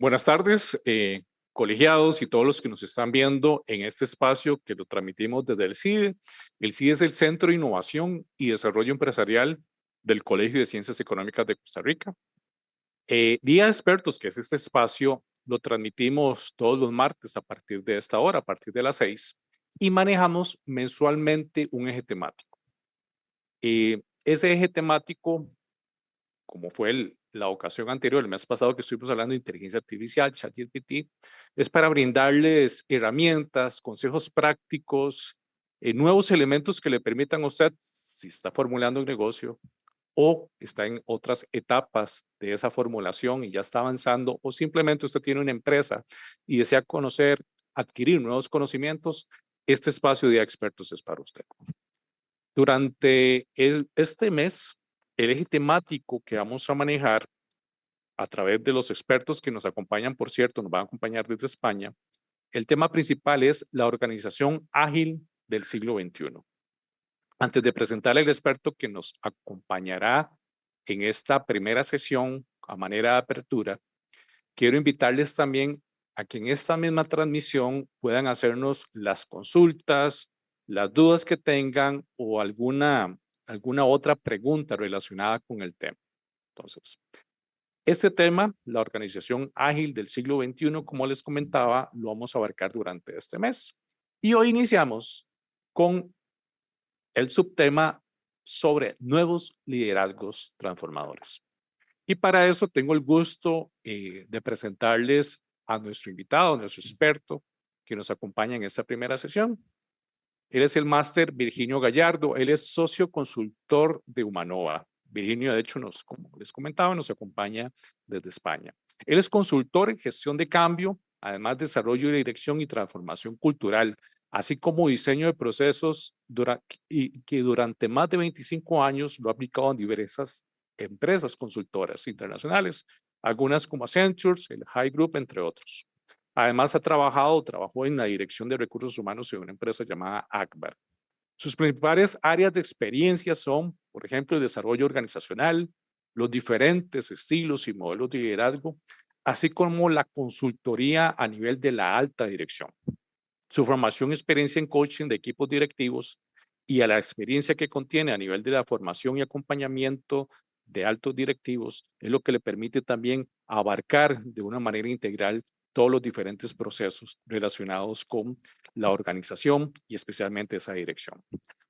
Buenas tardes, colegiados y todos los que nos están viendo en este espacio que lo transmitimos desde el CIDE. El CIDE es el Centro de Innovación y Desarrollo Empresarial del Colegio de Ciencias Económicas de Costa Rica. Día de Expertos, que es este espacio, lo transmitimos todos los martes a partir de esta hora, a partir de las 6, y manejamos mensualmente un eje temático. Ese eje temático, como fue la ocasión anterior, el mes pasado que estuvimos hablando de inteligencia artificial, ChatGPT, es para brindarles herramientas, consejos prácticos, nuevos elementos que le permitan a usted, si está formulando un negocio o está en otras etapas de esa formulación y ya está avanzando, o simplemente usted tiene una empresa y desea conocer, adquirir nuevos conocimientos, este espacio de expertos es para usted. Durante este mes, el eje temático que vamos a manejar a través de los expertos que nos acompañan, por cierto, nos van a acompañar desde España, el tema principal es la organización ágil del siglo XXI. Antes de presentar al experto que nos acompañará en esta primera sesión a manera de apertura, quiero invitarles también a que en esta misma transmisión puedan hacernos las consultas, las dudas que tengan o alguna otra pregunta relacionada con el tema. Entonces, este tema, la organización ágil del siglo XXI, como les comentaba, lo vamos a abarcar durante este mes. Y hoy iniciamos con el subtema sobre nuevos liderazgos transformadores. Y para eso tengo el gusto de presentarles a nuestro invitado, a nuestro experto, que nos acompaña en esta primera sesión. Él es el máster Virginio Gallardo, él es socio consultor de Humanova. Virginio, de hecho, como les comentaba, nos acompaña desde España. Él es consultor en gestión de cambio, además desarrollo y dirección y transformación cultural, así como diseño de procesos que durante más de 25 años lo ha aplicado en diversas empresas consultoras internacionales, algunas como Accenture, el High Group, entre otros. Además, trabajó en la dirección de recursos humanos de una empresa llamada Akbar. Sus principales áreas de experiencia son, por ejemplo, el desarrollo organizacional, los diferentes estilos y modelos de liderazgo, así como la consultoría a nivel de la alta dirección. Su formación y experiencia en coaching de equipos directivos y a la experiencia que contiene a nivel de la formación y acompañamiento de altos directivos es lo que le permite también abarcar de una manera integral todos los diferentes procesos relacionados con la organización y especialmente esa dirección.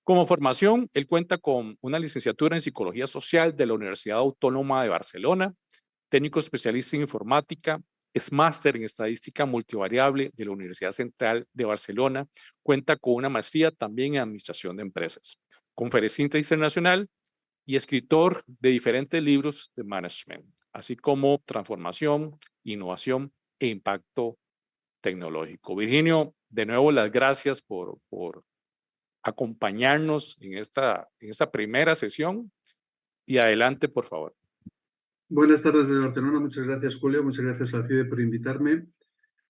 Como formación, él cuenta con una licenciatura en Psicología Social de la Universidad Autónoma de Barcelona, técnico especialista en informática, es máster en estadística multivariable de la Universidad Central de Barcelona, cuenta con una maestría también en administración de empresas, conferencista internacional y escritor de diferentes libros de management, así como transformación, innovación e impacto tecnológico. Virginio, de nuevo las gracias por acompañarnos en esta primera sesión y adelante, por favor. Buenas tardes desde Barcelona, muchas gracias Julio, muchas gracias al CIDE por invitarme.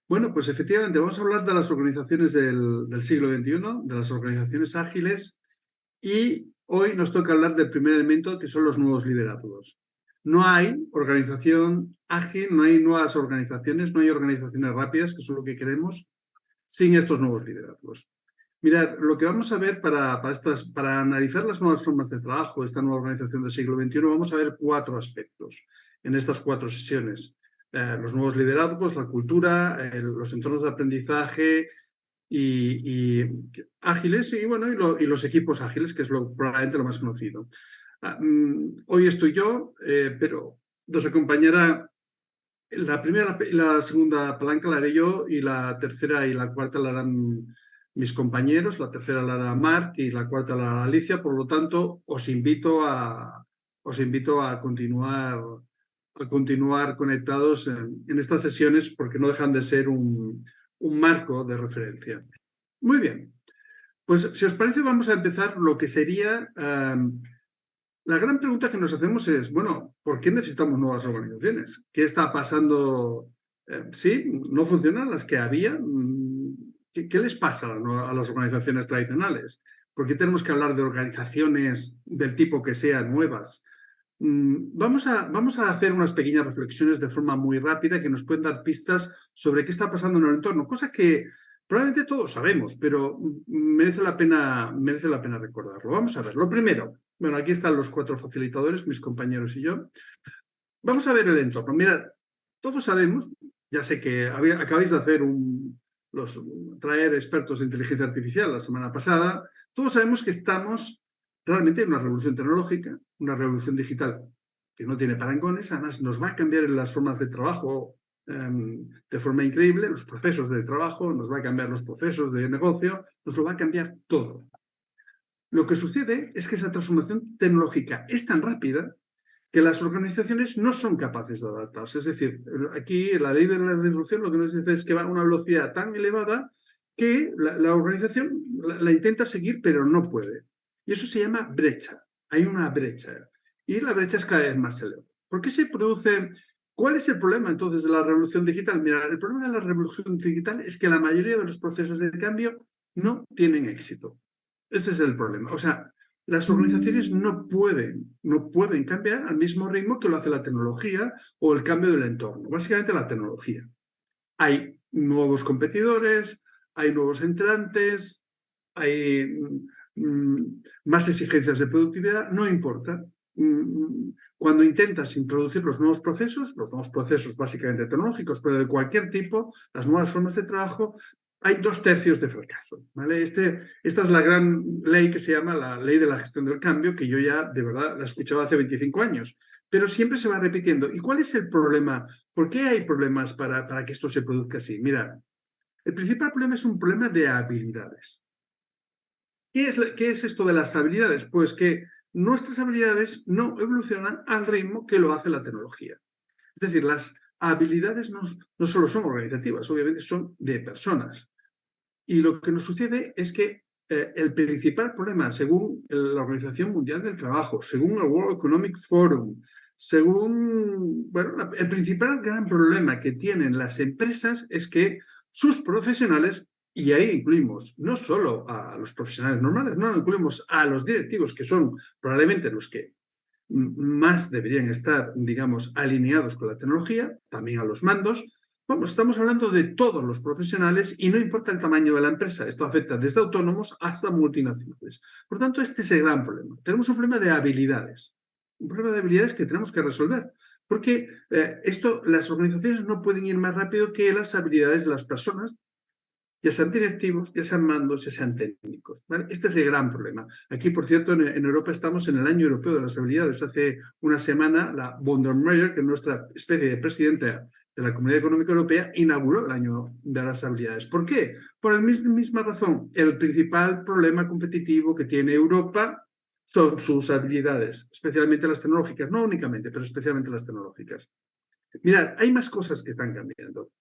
Bueno, pues efectivamente vamos a hablar de las organizaciones del siglo XXI, de las organizaciones ágiles, y hoy nos toca hablar del primer elemento, que son los nuevos liderazgos. No hay organización ágil, no hay nuevas organizaciones, no hay organizaciones rápidas, que es lo que queremos, sin estos nuevos liderazgos. Mirad, lo que vamos a ver para analizar las nuevas formas de trabajo, esta nueva organización del siglo XXI, vamos a ver 4 aspectos en estas 4 sesiones. Los nuevos liderazgos, la cultura, los entornos de aprendizaje y ágiles y los equipos ágiles, que es probablemente lo más conocido. Hoy estoy yo, pero nos acompañará la primera y la segunda palanca la haré yo, y la tercera y la cuarta la harán mis compañeros. La tercera la hará Marc y la cuarta la hará Alicia. Por lo tanto, os invito a continuar conectados en estas sesiones, porque no dejan de ser un marco de referencia. Muy bien. Pues si os parece, vamos a empezar lo que sería... la gran pregunta que nos hacemos es, bueno, ¿por qué necesitamos nuevas organizaciones? ¿Qué está pasando? Sí, no funcionan las que había. ¿Qué les pasa a las organizaciones tradicionales? ¿Por qué tenemos que hablar de organizaciones del tipo que sean nuevas? Vamos a hacer unas pequeñas reflexiones de forma muy rápida que nos pueden dar pistas sobre qué está pasando en el entorno, cosa que probablemente todos sabemos, pero merece la pena recordarlo. Vamos a ver, lo primero, bueno, aquí están los 4 facilitadores, mis compañeros y yo. Vamos a ver el entorno. Mirad, todos sabemos, ya sé que acabáis de hacer traer expertos de inteligencia artificial la semana pasada, todos sabemos que estamos realmente en una revolución tecnológica, una revolución digital que no tiene parangones, además nos va a cambiar en las formas de trabajo de forma increíble, los procesos de trabajo, nos va a cambiar los procesos de negocio, nos lo va a cambiar todo. Lo que sucede es que esa transformación tecnológica es tan rápida que las organizaciones no son capaces de adaptarse. Es decir, aquí la ley de la disrupción lo que nos dice es que va a una velocidad tan elevada que la organización la intenta seguir, pero no puede. Y eso se llama brecha. Hay una brecha. Y la brecha es cada vez más elevada. ¿Por qué se produce? ¿Cuál es el problema entonces de la revolución digital? Mira, el problema de la revolución digital es que la mayoría de los procesos de cambio no tienen éxito. Ese es el problema. O sea, las organizaciones no pueden cambiar al mismo ritmo que lo hace la tecnología o el cambio del entorno. Básicamente la tecnología. Hay nuevos competidores, hay nuevos entrantes, hay más exigencias de productividad, no importa. Cuando intentas introducir los nuevos procesos básicamente tecnológicos, pero de cualquier tipo, las nuevas formas de trabajo, hay 2/3 de fracaso. ¿Vale? Esta es la gran ley que se llama la ley de la gestión del cambio, que yo ya de verdad la escuchaba hace 25 años, pero siempre se va repitiendo. ¿Y cuál es el problema? ¿Por qué hay problemas para que esto se produzca así? Mira, el principal problema es un problema de habilidades. ¿Qué es esto de las habilidades? Pues que nuestras habilidades no evolucionan al ritmo que lo hace la tecnología. Es decir, las habilidades no solo son organizativas, obviamente son de personas. Y lo que nos sucede es que el principal problema, según la Organización Mundial del Trabajo, según el World Economic Forum, el principal gran problema que tienen las empresas es que sus profesionales, y ahí incluimos no solo a los profesionales normales, no, incluimos a los directivos, que son probablemente los que más deberían estar, digamos, alineados con la tecnología, también a los mandos. Vamos, estamos hablando de todos los profesionales y no importa el tamaño de la empresa. Esto afecta desde autónomos hasta multinacionales. Por tanto, este es el gran problema. Tenemos un problema de habilidades. Un problema de habilidades que tenemos que resolver. Porque las organizaciones no pueden ir más rápido que las habilidades de las personas, ya sean directivos, ya sean mandos, ya sean técnicos. ¿Vale? Este es el gran problema. Aquí, por cierto, en Europa estamos en el Año Europeo de las Habilidades. Hace una semana, la von der Leyen, que es nuestra especie de presidenta de la Comunidad Económica Europea, inauguró el Año de las Habilidades. ¿Por qué? Por la misma razón. El principal problema competitivo que tiene Europa son sus habilidades, especialmente las tecnológicas, no únicamente, pero especialmente las tecnológicas. Mirad, hay más cosas que están cambiando.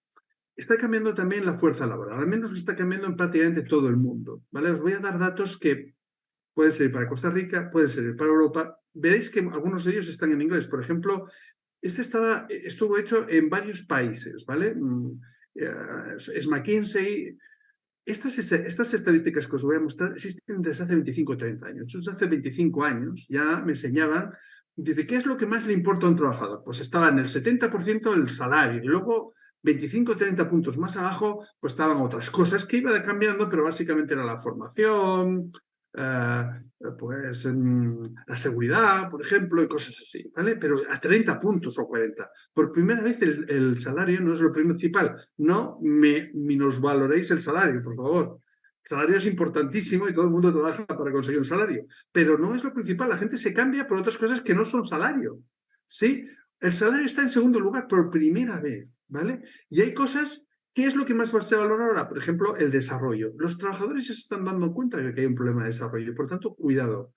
Está cambiando también la fuerza laboral, al menos lo está cambiando en prácticamente todo el mundo. ¿Vale? Os voy a dar datos que pueden servir para Costa Rica, pueden servir para Europa. Veréis que algunos de ellos están en inglés. Por ejemplo, estuvo hecho en varios países, ¿vale? Es McKinsey. Estas estadísticas que os voy a mostrar existen desde hace 25 o 30 años. Entonces, hace 25 años ya me enseñaban, dice, ¿qué es lo que más le importa a un trabajador? Pues estaba en el 70% el salario y luego 25 o 30 puntos más abajo, pues estaban otras cosas que iba cambiando, pero básicamente era la formación, la seguridad, por ejemplo, y cosas así, ¿vale? Pero a 30 puntos o 40. Por primera vez el salario no es lo principal. No me minusvaloréis el salario, por favor. El salario es importantísimo y todo el mundo trabaja para conseguir un salario, pero no es lo principal. La gente se cambia por otras cosas que no son salario, ¿sí? El salario está en segundo lugar por primera vez, ¿vale? Y hay cosas. ¿Qué es lo que más se valora ahora? Por ejemplo, el desarrollo. Los trabajadores se están dando cuenta de que hay un problema de desarrollo. Por tanto, cuidado.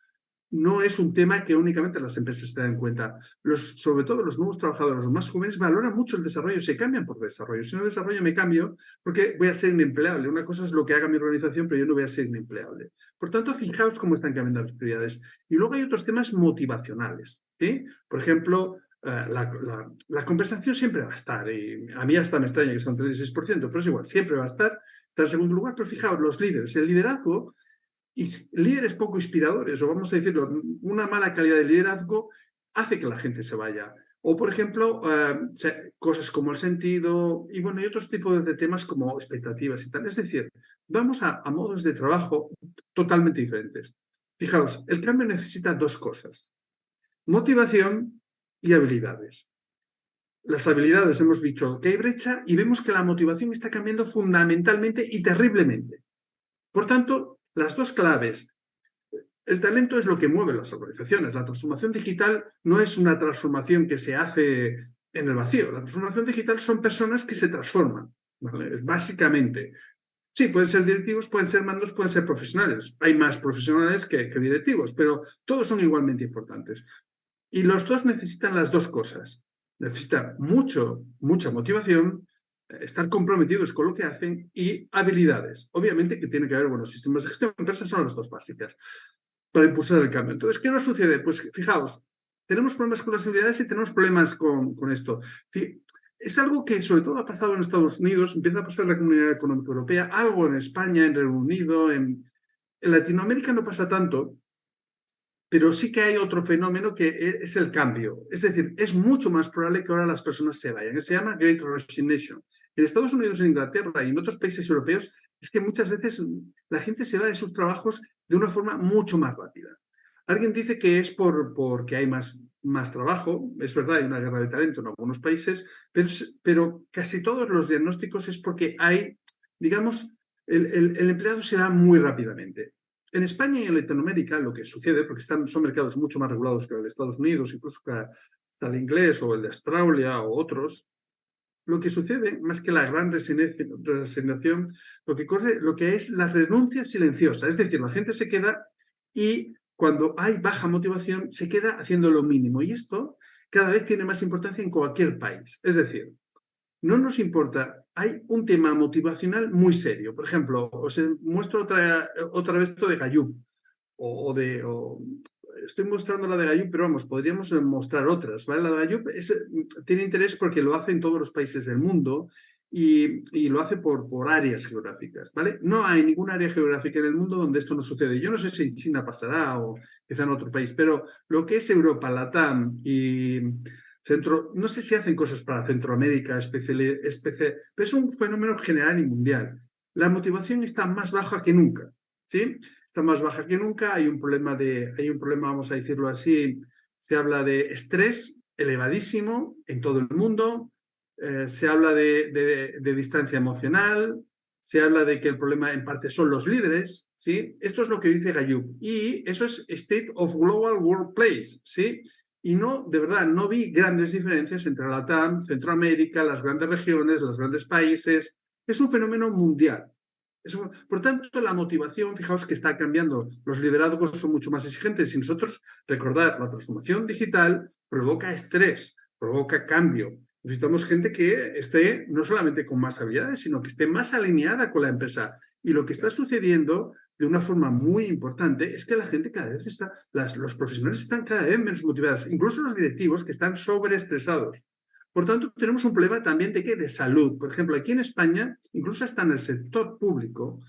No es un tema que únicamente las empresas se den en cuenta. Sobre todo los nuevos trabajadores, los más jóvenes, valoran mucho el desarrollo, se cambian por desarrollo. Si no desarrollo, me cambio porque voy a ser inempleable. Una cosa es lo que haga mi organización, pero yo no voy a ser inempleable. Por tanto, fijaos cómo están cambiando las prioridades. Y luego hay otros temas motivacionales, ¿sí? Por ejemplo, la conversación siempre va a estar, y a mí hasta me extraña que sea un 36%, pero es igual, siempre va a estar, está en segundo lugar, pero fijaos, los líderes, el liderazgo y líderes poco inspiradores, o vamos a decirlo, una mala calidad de liderazgo, hace que la gente se vaya. O, por ejemplo, cosas como el sentido y, bueno, y otros tipos de temas como expectativas y tal. Es decir, vamos a modos de trabajo totalmente diferentes. Fijaos, el cambio necesita dos cosas: motivación y habilidades. Las habilidades, hemos dicho que hay brecha y vemos que la motivación está cambiando fundamentalmente y terriblemente. Por tanto, las dos claves. El talento es lo que mueve las organizaciones. La transformación digital no es una transformación que se hace en el vacío. La transformación digital son personas que se transforman, ¿vale? Básicamente. Sí, pueden ser directivos, pueden ser mandos, pueden ser profesionales. Hay más profesionales que directivos, pero todos son igualmente importantes. Y los dos necesitan las dos cosas. Necesitan mucha motivación, estar comprometidos con lo que hacen y habilidades. Obviamente que tiene que haber buenos sistemas de gestión. Esas son las dos básicas para impulsar el cambio. Entonces, ¿qué nos sucede? Pues fijaos, tenemos problemas con las habilidades y tenemos problemas con esto. Es algo que sobre todo ha pasado en Estados Unidos, empieza a pasar en la Comunidad Económica Europea, algo en España, en Reino Unido, en Latinoamérica no pasa tanto, pero sí que hay otro fenómeno que es el cambio. Es decir, es mucho más probable que ahora las personas se vayan. Se llama Great Resignation. En Estados Unidos, en Inglaterra y en otros países europeos es que muchas veces la gente se va de sus trabajos de una forma mucho más rápida. Alguien dice que es porque hay más trabajo. Es verdad, hay una guerra de talento en algunos países, pero casi todos los diagnósticos es porque hay, digamos, el empleado se va muy rápidamente. En España y en Latinoamérica lo que sucede, porque son mercados mucho más regulados que el de Estados Unidos, incluso que el inglés o el de Australia o otros, lo que sucede, más que la gran resignación, lo que es la renuncia silenciosa. Es decir, la gente se queda y cuando hay baja motivación se queda haciendo lo mínimo. Y esto cada vez tiene más importancia en cualquier país. Es decir, no nos importa. Hay un tema motivacional muy serio. Por ejemplo, os muestro otra vez esto de Gallup. Estoy mostrando la de Gallup, pero vamos, podríamos mostrar otras, ¿vale? La de Gallup tiene interés porque lo hace en todos los países del mundo y lo hace por áreas geográficas, ¿vale? No hay ninguna área geográfica en el mundo donde esto no sucede. Yo no sé si en China pasará o quizá en otro país, pero lo que es Europa, Latam y no sé si hacen cosas para Centroamérica, pero es un fenómeno general y mundial. La motivación está más baja que nunca, ¿sí? Está más baja que nunca. Hay un problema, vamos a decirlo así, se habla de estrés elevadísimo en todo el mundo, se habla de distancia emocional, se habla de que el problema en parte son los líderes, ¿sí? Esto es lo que dice Gallup y eso es State of Global Workplace, ¿sí? Y no, de verdad, no vi grandes diferencias entre la TAM, Centroamérica, las grandes regiones, los grandes países. Es un fenómeno mundial. Por tanto, la motivación, fijaos que está cambiando. Los liderazgos son mucho más exigentes y nosotros, recordad, la transformación digital provoca estrés, provoca cambio. Necesitamos gente que esté no solamente con más habilidades, sino que esté más alineada con la empresa. Y lo que está sucediendo de una forma muy importante es que la gente cada vez los profesionales están cada vez menos motivados, incluso los directivos que están sobreestresados. Por tanto, tenemos un problema también de ¿qué? De salud. Por ejemplo, aquí en España, incluso hasta en el sector público,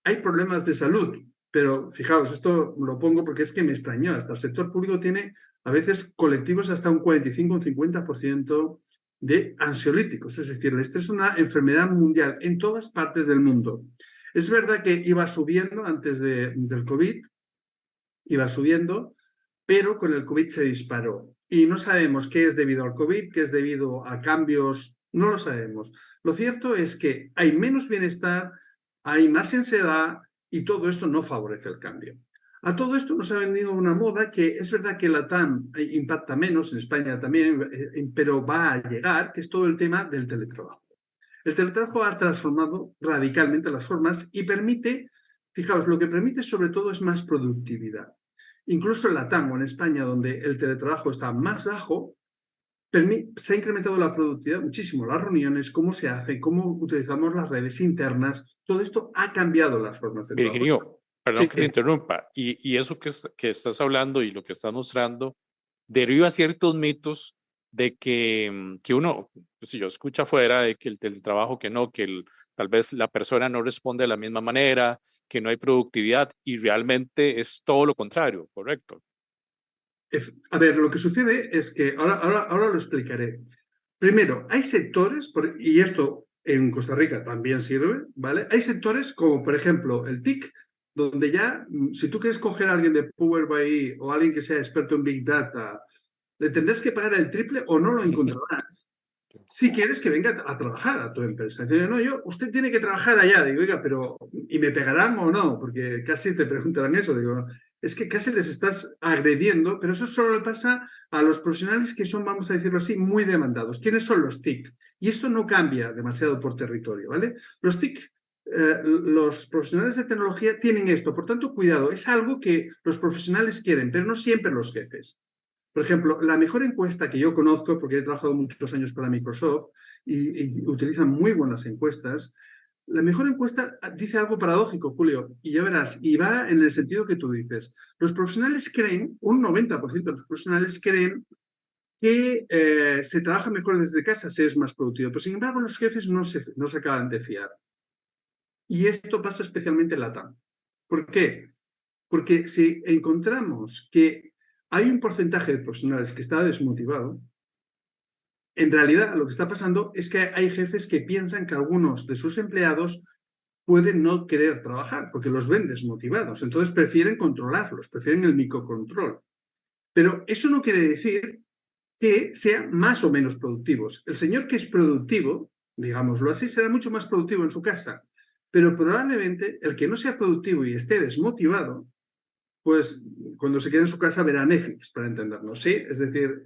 hay problemas de salud. Pero fijaos, esto lo pongo porque es que me extrañó. Hasta el sector público tiene a veces colectivos hasta un 45 o un 50% de ansiolíticos. Es decir, el estrés es una enfermedad mundial en todas partes del mundo. Es verdad que iba subiendo antes del COVID, iba subiendo, pero con el COVID se disparó. Y no sabemos qué es debido al COVID, qué es debido a cambios, no lo sabemos. Lo cierto es que hay menos bienestar, hay más ansiedad y todo esto no favorece el cambio. A todo esto nos ha vendido una moda que es verdad que la TAM impacta menos, en España también, pero va a llegar, que es todo el tema del teletrabajo. El teletrabajo ha transformado radicalmente las formas y permite, fijaos, lo que permite sobre todo es más productividad. Incluso en la TAM o en España, donde el teletrabajo está más bajo, se ha incrementado la productividad muchísimo. Las reuniones, cómo se hacen, cómo utilizamos las redes internas, todo esto ha cambiado las formas de trabajo. Virginio, perdón Sí, que te interrumpa, y eso que estás hablando y lo que estás mostrando deriva ciertos mitos de que uno, pues, si yo escucho afuera de que el teletrabajo, que no, tal vez la persona no responde de la misma manera, que no hay productividad y realmente es todo lo contrario, ¿correcto? A ver, lo que sucede es que, ahora lo explicaré. Primero, hay sectores, y esto en Costa Rica también sirve, ¿vale? Hay sectores como, por ejemplo, el TIC, donde ya, si tú quieres coger a alguien de Power BI o alguien que sea experto en Big Data, le tendrás que pagar el triple o no lo encontrarás. Si quieres que venga a trabajar a tu empresa. Dice, no, usted tiene que trabajar allá. Digo, oiga, pero ¿y me pegarán o no? Porque casi te preguntarán eso. Digo, es que casi les estás agrediendo, pero eso solo le pasa a los profesionales que son, vamos a decirlo así, muy demandados. ¿Quiénes son los TIC? Y esto no cambia demasiado por territorio, ¿vale? Los TIC, los profesionales de tecnología tienen esto. Por tanto, cuidado, es algo que los profesionales quieren, pero no siempre los jefes. Por ejemplo, la mejor encuesta que yo conozco, porque he trabajado muchos años para Microsoft y utilizan muy buenas encuestas, la mejor encuesta dice algo paradójico, Julio, y ya verás, y va en el sentido que tú dices. Los profesionales creen, un 90% de los profesionales creen que se trabaja mejor desde casa, se es más productivo, pero sin embargo los jefes no se acaban de fiar. Y esto pasa especialmente en LATAM. ¿Por qué? Porque si encontramos que hay un porcentaje de profesionales que está desmotivado, en realidad lo que está pasando es que hay jefes que piensan que algunos de sus empleados pueden no querer trabajar porque los ven desmotivados. Entonces prefieren controlarlos, prefieren el microcontrol. Pero eso no quiere decir que sean más o menos productivos. El señor que es productivo, digámoslo así, será mucho más productivo en su casa. Pero probablemente el que no sea productivo y esté desmotivado, pues cuando se quede en su casa verá Netflix, para entendernos, ¿sí? Es decir,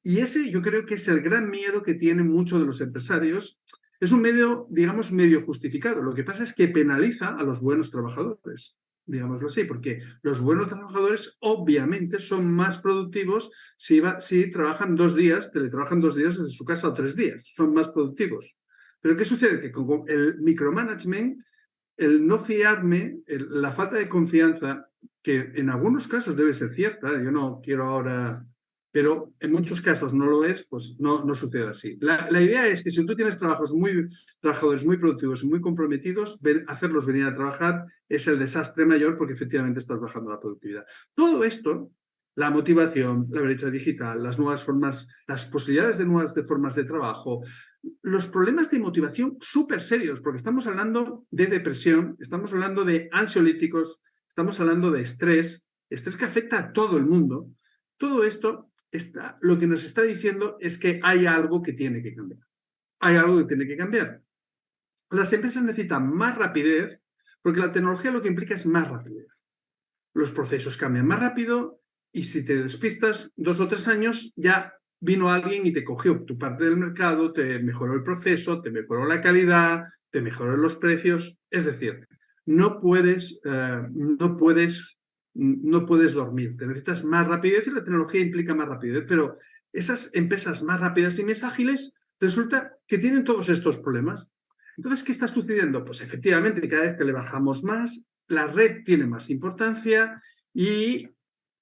y ese yo creo que es el gran miedo que tienen muchos de los empresarios. Es un medio, digamos, medio justificado. Lo que pasa es que penaliza a los buenos trabajadores, digámoslo así, porque los buenos trabajadores obviamente son más productivos si trabajan 2 días, teletrabajan 2 días desde su casa o 3 días, son más productivos. Pero ¿qué sucede? Que con el micromanagement, el no fiarme, la falta de confianza, que en algunos casos debe ser cierta, yo no quiero ahora, pero en muchos casos no lo es, pues no sucede así. La idea es que si tú tienes trabajadores muy productivos y muy comprometidos, hacerlos venir a trabajar es el desastre mayor porque efectivamente estás bajando la productividad. Todo esto, la motivación, la brecha digital, las nuevas formas, las posibilidades de nuevas formas de trabajo, los problemas de motivación súper serios, porque estamos hablando de depresión, estamos hablando de ansiolíticos, estamos hablando de estrés que afecta a todo el mundo. Todo esto lo que nos está diciendo es que hay algo que tiene que cambiar. Hay algo que tiene que cambiar. Las empresas necesitan más rapidez, porque la tecnología lo que implica es más rapidez. Los procesos cambian más rápido y si te despistas 2 o 3 años, ya vino alguien y te cogió tu parte del mercado, te mejoró el proceso, te mejoró la calidad, te mejoró los precios. Es decir, no puedes dormir, te necesitas más rapidez y la tecnología implica más rapidez, pero esas empresas más rápidas y más ágiles resulta que tienen todos estos problemas. Entonces, ¿qué está sucediendo? Pues efectivamente, cada vez que le bajamos más, la red tiene más importancia y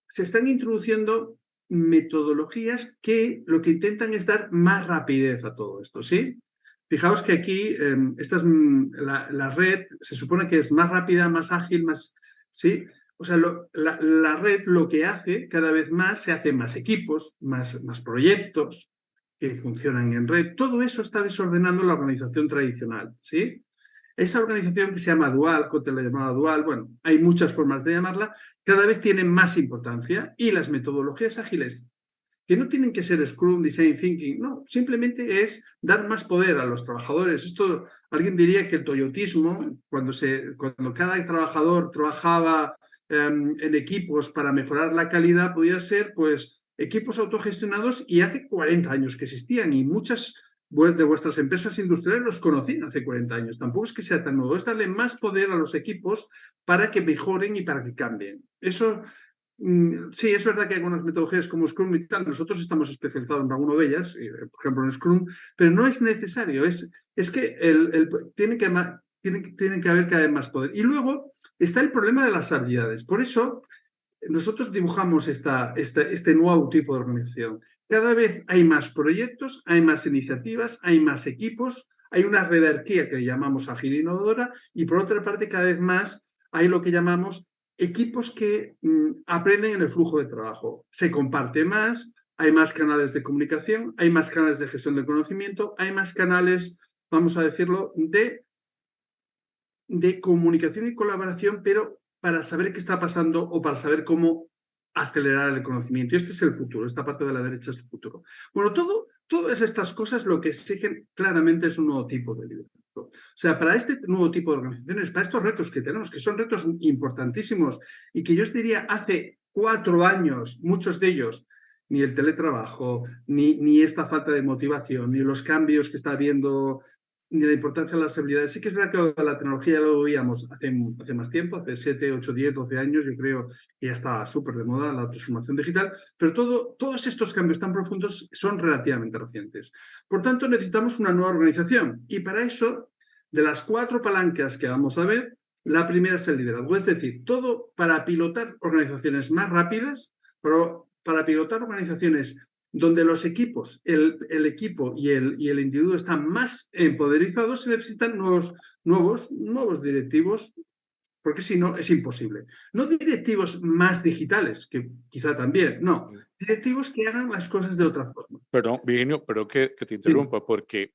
se están introduciendo metodologías que lo que intentan es dar más rapidez a todo esto, ¿sí? Fijaos que aquí la red se supone que es más rápida, más ágil, más, ¿sí? O sea, la red lo que hace cada vez más, se hacen más equipos, más proyectos que funcionan en red. Todo eso está desordenando la organización tradicional, ¿sí? Esa organización que se llama dual, Kotel la llamaba dual, bueno, hay muchas formas de llamarla, cada vez tiene más importancia y las metodologías ágiles, que no tienen que ser Scrum, Design Thinking, no, simplemente es dar más poder a los trabajadores. Esto, alguien diría que el toyotismo, cuando cada trabajador trabajaba en equipos para mejorar la calidad, podía ser, pues, equipos autogestionados y hace 40 años que existían y muchas de vuestras empresas industriales los conocían hace 40 años. Tampoco es que sea tan nuevo, es darle más poder a los equipos para que mejoren y para que cambien. Eso sí, es verdad que hay algunas metodologías como Scrum y tal, nosotros estamos especializados en alguna de ellas, por ejemplo en Scrum, pero no es necesario, es que tiene que haber cada vez más poder. Y luego está el problema de las habilidades. Por eso nosotros dibujamos este nuevo tipo de organización. Cada vez hay más proyectos, hay más iniciativas, hay más equipos, hay una jerarquía que llamamos ágil e innovadora y por otra parte cada vez más hay lo que llamamos equipos que aprenden en el flujo de trabajo. Se comparte más, hay más canales de comunicación, hay más canales de gestión del conocimiento, hay más canales, vamos a decirlo, de comunicación y colaboración, pero para saber qué está pasando o para saber cómo acelerar el conocimiento. Y este es el futuro, esta parte de la derecha es el futuro. Bueno, todas estas cosas lo que exigen claramente es un nuevo tipo de liderazgo. O sea, para este nuevo tipo de organizaciones, para estos retos que tenemos, que son retos importantísimos y que yo os diría hace 4 años, muchos de ellos, ni el teletrabajo, ni esta falta de motivación, ni los cambios que está habiendo, ni la importancia de las habilidades. Sí que es verdad que la tecnología lo veíamos hace más tiempo, hace 7, 8, 10, 12 años, yo creo que ya estaba súper de moda la transformación digital, pero todos estos cambios tan profundos son relativamente recientes. Por tanto, necesitamos una nueva organización y para eso, de las 4 palancas que vamos a ver, la primera es el liderazgo, es decir, todo para pilotar organizaciones más rápidas, para pilotar organizaciones donde los equipos, el equipo y el individuo están más empoderizados, se necesitan nuevos directivos, porque si no es imposible. No directivos más digitales, que quizá también, no, directivos que hagan las cosas de otra forma. Perdón, Virginio, pero que te interrumpa, porque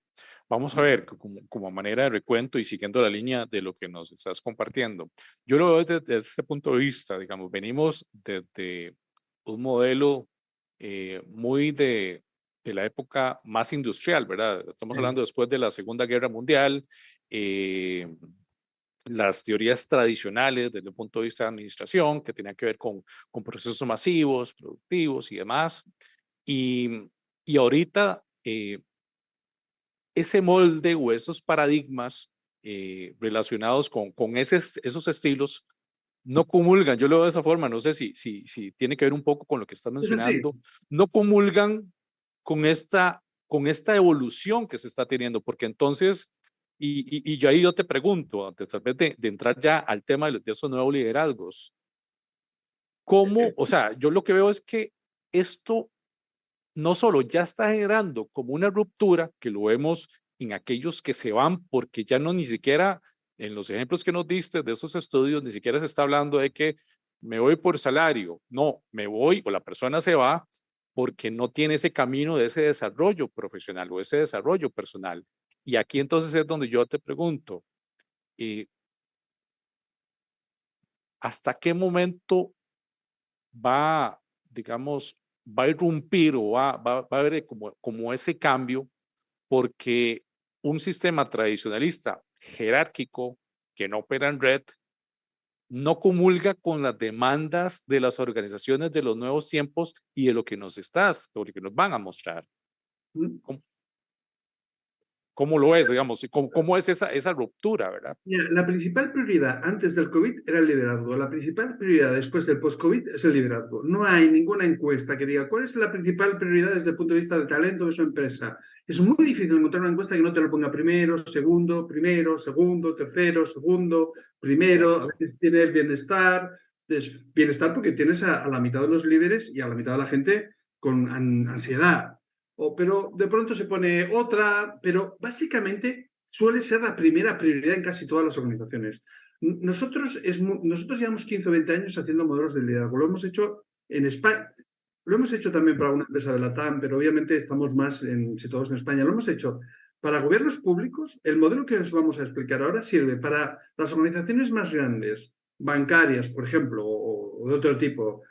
vamos a ver como manera de recuento y siguiendo la línea de lo que nos estás compartiendo. Yo lo veo desde este punto de vista, digamos, venimos desde un modelo muy de la época más industrial, ¿verdad? Estamos Sí. hablando después de la Segunda Guerra Mundial, eh, las teorías tradicionales desde el punto de vista de administración, que tenían que ver con procesos masivos, productivos y demás. Y, y ahorita ese molde o esos paradigmas relacionados con esos estilos no comulgan, yo lo veo de esa forma, no sé si tiene que ver un poco con lo que estás Eso sí, mencionando, no comulgan con esta evolución que se está teniendo, porque entonces, y yo ahí yo te pregunto, antes tal vez de entrar ya al tema de esos nuevos liderazgos, ¿cómo, o sea, yo lo que veo es que esto no solo ya está generando como una ruptura, que lo vemos en aquellos que se van porque ya no ni siquiera, en los ejemplos que nos diste de esos estudios, ni siquiera se está hablando de que me voy por salario, no, me voy o la persona se va porque no tiene ese camino de ese desarrollo profesional o ese desarrollo personal. Y aquí entonces es donde yo te pregunto, eh, ¿hasta qué momento va, digamos, va a irrumpir o va a haber como ese cambio? Porque un sistema tradicionalista jerárquico que no opera en red no comulga con las demandas de las organizaciones de los nuevos tiempos y de lo que lo que nos van a mostrar. ¿Cómo, cómo lo es, digamos? ¿Cómo es esa ruptura, verdad? mira, la principal prioridad antes del COVID era el liderazgo. La principal prioridad después del post-COVID es el liderazgo. No hay ninguna encuesta que diga cuál es la principal prioridad desde el punto de vista de talento de su empresa. Es muy difícil encontrar una encuesta que no te lo ponga primero, segundo, tercero, segundo, primero. A Exacto. veces tiene el bienestar. Bienestar porque tienes a la mitad de los líderes y a la mitad de la gente con ansiedad. Pero de pronto se pone otra, pero básicamente suele ser la primera prioridad en casi todas las organizaciones. Nosotros llevamos 15 o 20 años haciendo modelos de liderazgo. Lo hemos hecho en España, lo hemos hecho también para una empresa de la TAM, pero obviamente estamos más situados en España. Lo hemos hecho para gobiernos públicos. El modelo que os vamos a explicar ahora sirve para las organizaciones más grandes, bancarias, por ejemplo, o de otro tipo,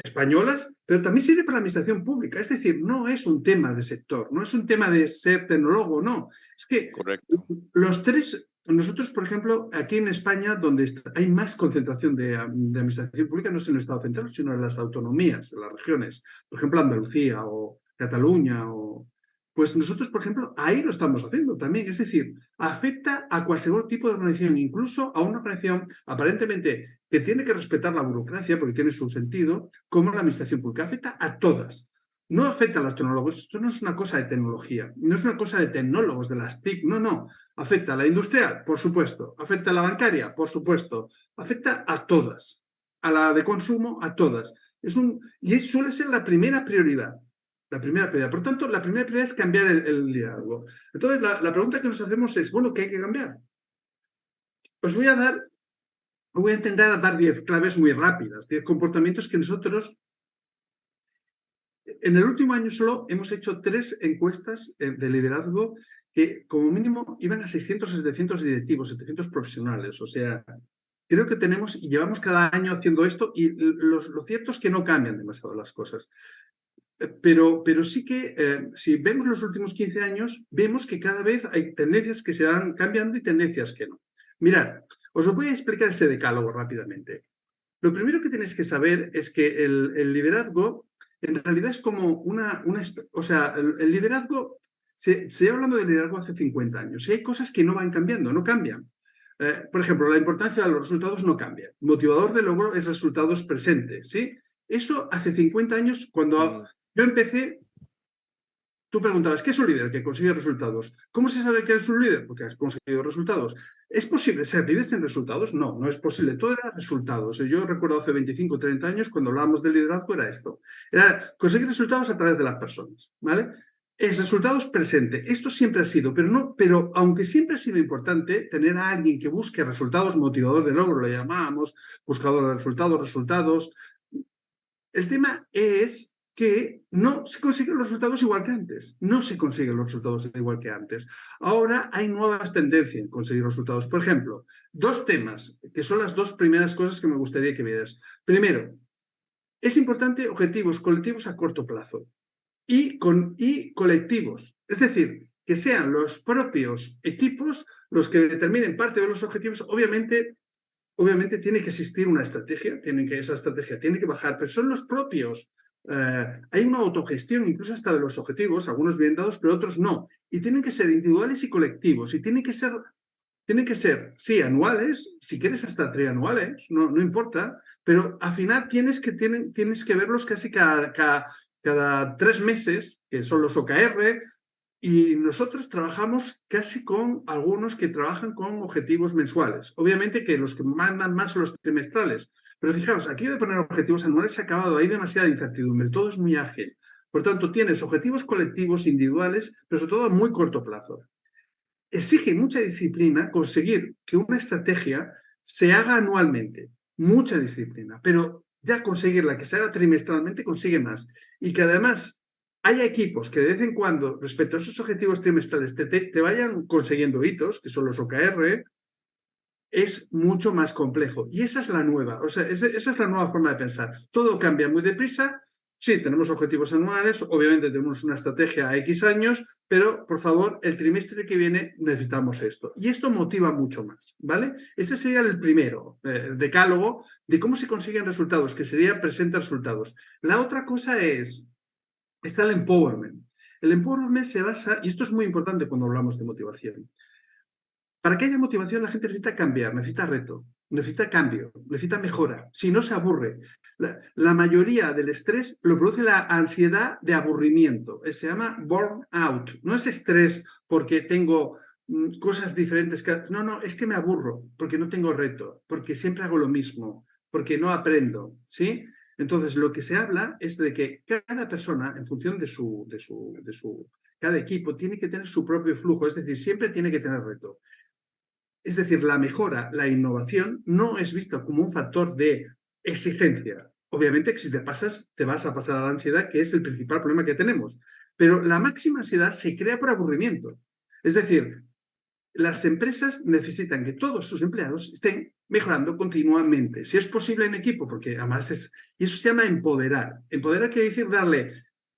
españolas, pero también sirve para la administración pública. Es decir, no es un tema de sector, no es un tema de ser tecnólogo, no. Es que Correcto. los tres, nosotros, por ejemplo, aquí en España, donde hay más concentración de administración pública, no es en el Estado central, sino en las autonomías, en las regiones. Por ejemplo, Andalucía o Cataluña pues nosotros, por ejemplo, ahí lo estamos haciendo también. Es decir, afecta a cualquier tipo de organización, incluso a una organización aparentemente que tiene que respetar la burocracia, porque tiene su sentido, como la administración pública. Afecta a todas. No afecta a los tecnólogos. Esto no es una cosa de tecnología, no es una cosa de tecnólogos, de las TIC, no, no. Afecta a la industrial, por supuesto. Afecta a la bancaria, por supuesto. Afecta a todas. A la de consumo, a todas. Y suele ser la primera prioridad. La primera prioridad. Por tanto, la primera prioridad es cambiar el liderazgo. Entonces, la pregunta que nos hacemos es, bueno, ¿qué hay que cambiar? Os voy a dar voy a intentar dar 10 claves muy rápidas, 10 comportamientos que nosotros, en el último año solo hemos hecho 3 encuestas de liderazgo que como mínimo iban a 600 o 700 directivos, 700 profesionales. O sea, creo que tenemos y llevamos cada año haciendo esto y lo cierto es que no cambian demasiado las cosas. Pero sí que si vemos los últimos 15 años, vemos que cada vez hay tendencias que se van cambiando y tendencias que no. Mirad, os voy a explicar ese decálogo rápidamente. Lo primero que tenéis que saber es que el liderazgo en realidad es como o sea, el liderazgo, se lleva hablando de liderazgo hace 50 años y hay cosas que no van cambiando, no cambian. Por ejemplo, la importancia de los resultados no cambia. Motivador de logro es resultados presentes, ¿sí? Eso hace 50 años, cuando Ujú. yo empecé, tú preguntabas, ¿qué es un líder que consigue resultados? ¿Cómo se sabe que eres un líder? Porque has conseguido resultados. ¿Es posible ser líder sin resultados? No, no es posible. Todo era resultados. Yo recuerdo hace 25 o 30 años, cuando hablábamos de liderazgo, era esto. Era conseguir resultados a través de las personas, ¿vale? Es resultados presente. Esto siempre ha sido, pero aunque siempre ha sido importante tener a alguien que busque resultados, motivador de logro, le llamábamos, buscador de resultados. El tema es que no se consiguen los resultados igual que antes. No se consiguen los resultados igual que antes. Ahora hay nuevas tendencias en conseguir resultados. Por ejemplo, 2 temas, que son las 2 primeras cosas que me gustaría que vieras. Primero, es importante objetivos colectivos a corto plazo y colectivos. Es decir, que sean los propios equipos los que determinen parte de los objetivos. Obviamente tiene que existir una estrategia, esa estrategia tiene que bajar, pero son los propios. Hay una autogestión incluso hasta de los objetivos, algunos bien dados, pero otros no. Y tienen que ser individuales y colectivos. Y tienen que ser, sí, anuales, si quieres hasta trianuales, no importa, pero al final tienes que verlos casi cada 3 meses, que son los OKR, y nosotros trabajamos casi con algunos que trabajan con objetivos mensuales. Obviamente que los que mandan más son los trimestrales. Pero fijaos, aquí de poner objetivos anuales se ha acabado, hay demasiada incertidumbre, todo es muy ágil. Por tanto, tienes objetivos colectivos, individuales, pero sobre todo a muy corto plazo. Exige mucha disciplina conseguir que una estrategia se haga anualmente. Mucha disciplina. Pero ya conseguirla que se haga trimestralmente consigue más. Y que además haya equipos que de vez en cuando, respecto a esos objetivos trimestrales, te vayan consiguiendo hitos, que son los OKR, es mucho más complejo. Y esa es la nueva, o sea, esa es la nueva forma de pensar. Todo cambia muy deprisa. Sí, tenemos objetivos anuales, obviamente tenemos una estrategia a X años, pero por favor, el trimestre que viene necesitamos esto. Y esto motiva mucho más, ¿vale? Ese sería el primero, decálogo de cómo se consiguen resultados, que sería presentar resultados. La otra cosa está el empowerment. El empowerment se basa, y esto es muy importante cuando hablamos de motivación, para que haya motivación, la gente necesita cambiar, necesita reto, necesita cambio, necesita mejora. Si no, se aburre. La mayoría del estrés lo produce la ansiedad de aburrimiento. Se llama burnout. No es estrés porque tengo cosas diferentes. No, es que me aburro porque no tengo reto, porque siempre hago lo mismo, porque no aprendo. ¿Sí? Entonces, lo que se habla es de que cada persona, en función cada equipo, tiene que tener su propio flujo, es decir, siempre tiene que tener reto. Es decir, la mejora, la innovación, no es vista como un factor de exigencia. Obviamente que si te pasas, te vas a pasar a la ansiedad, que es el principal problema que tenemos. Pero la máxima ansiedad se crea por aburrimiento. Es decir, las empresas necesitan que todos sus empleados estén mejorando continuamente. Si es posible en equipo, porque además y eso se llama empoderar. Empoderar quiere decir darle,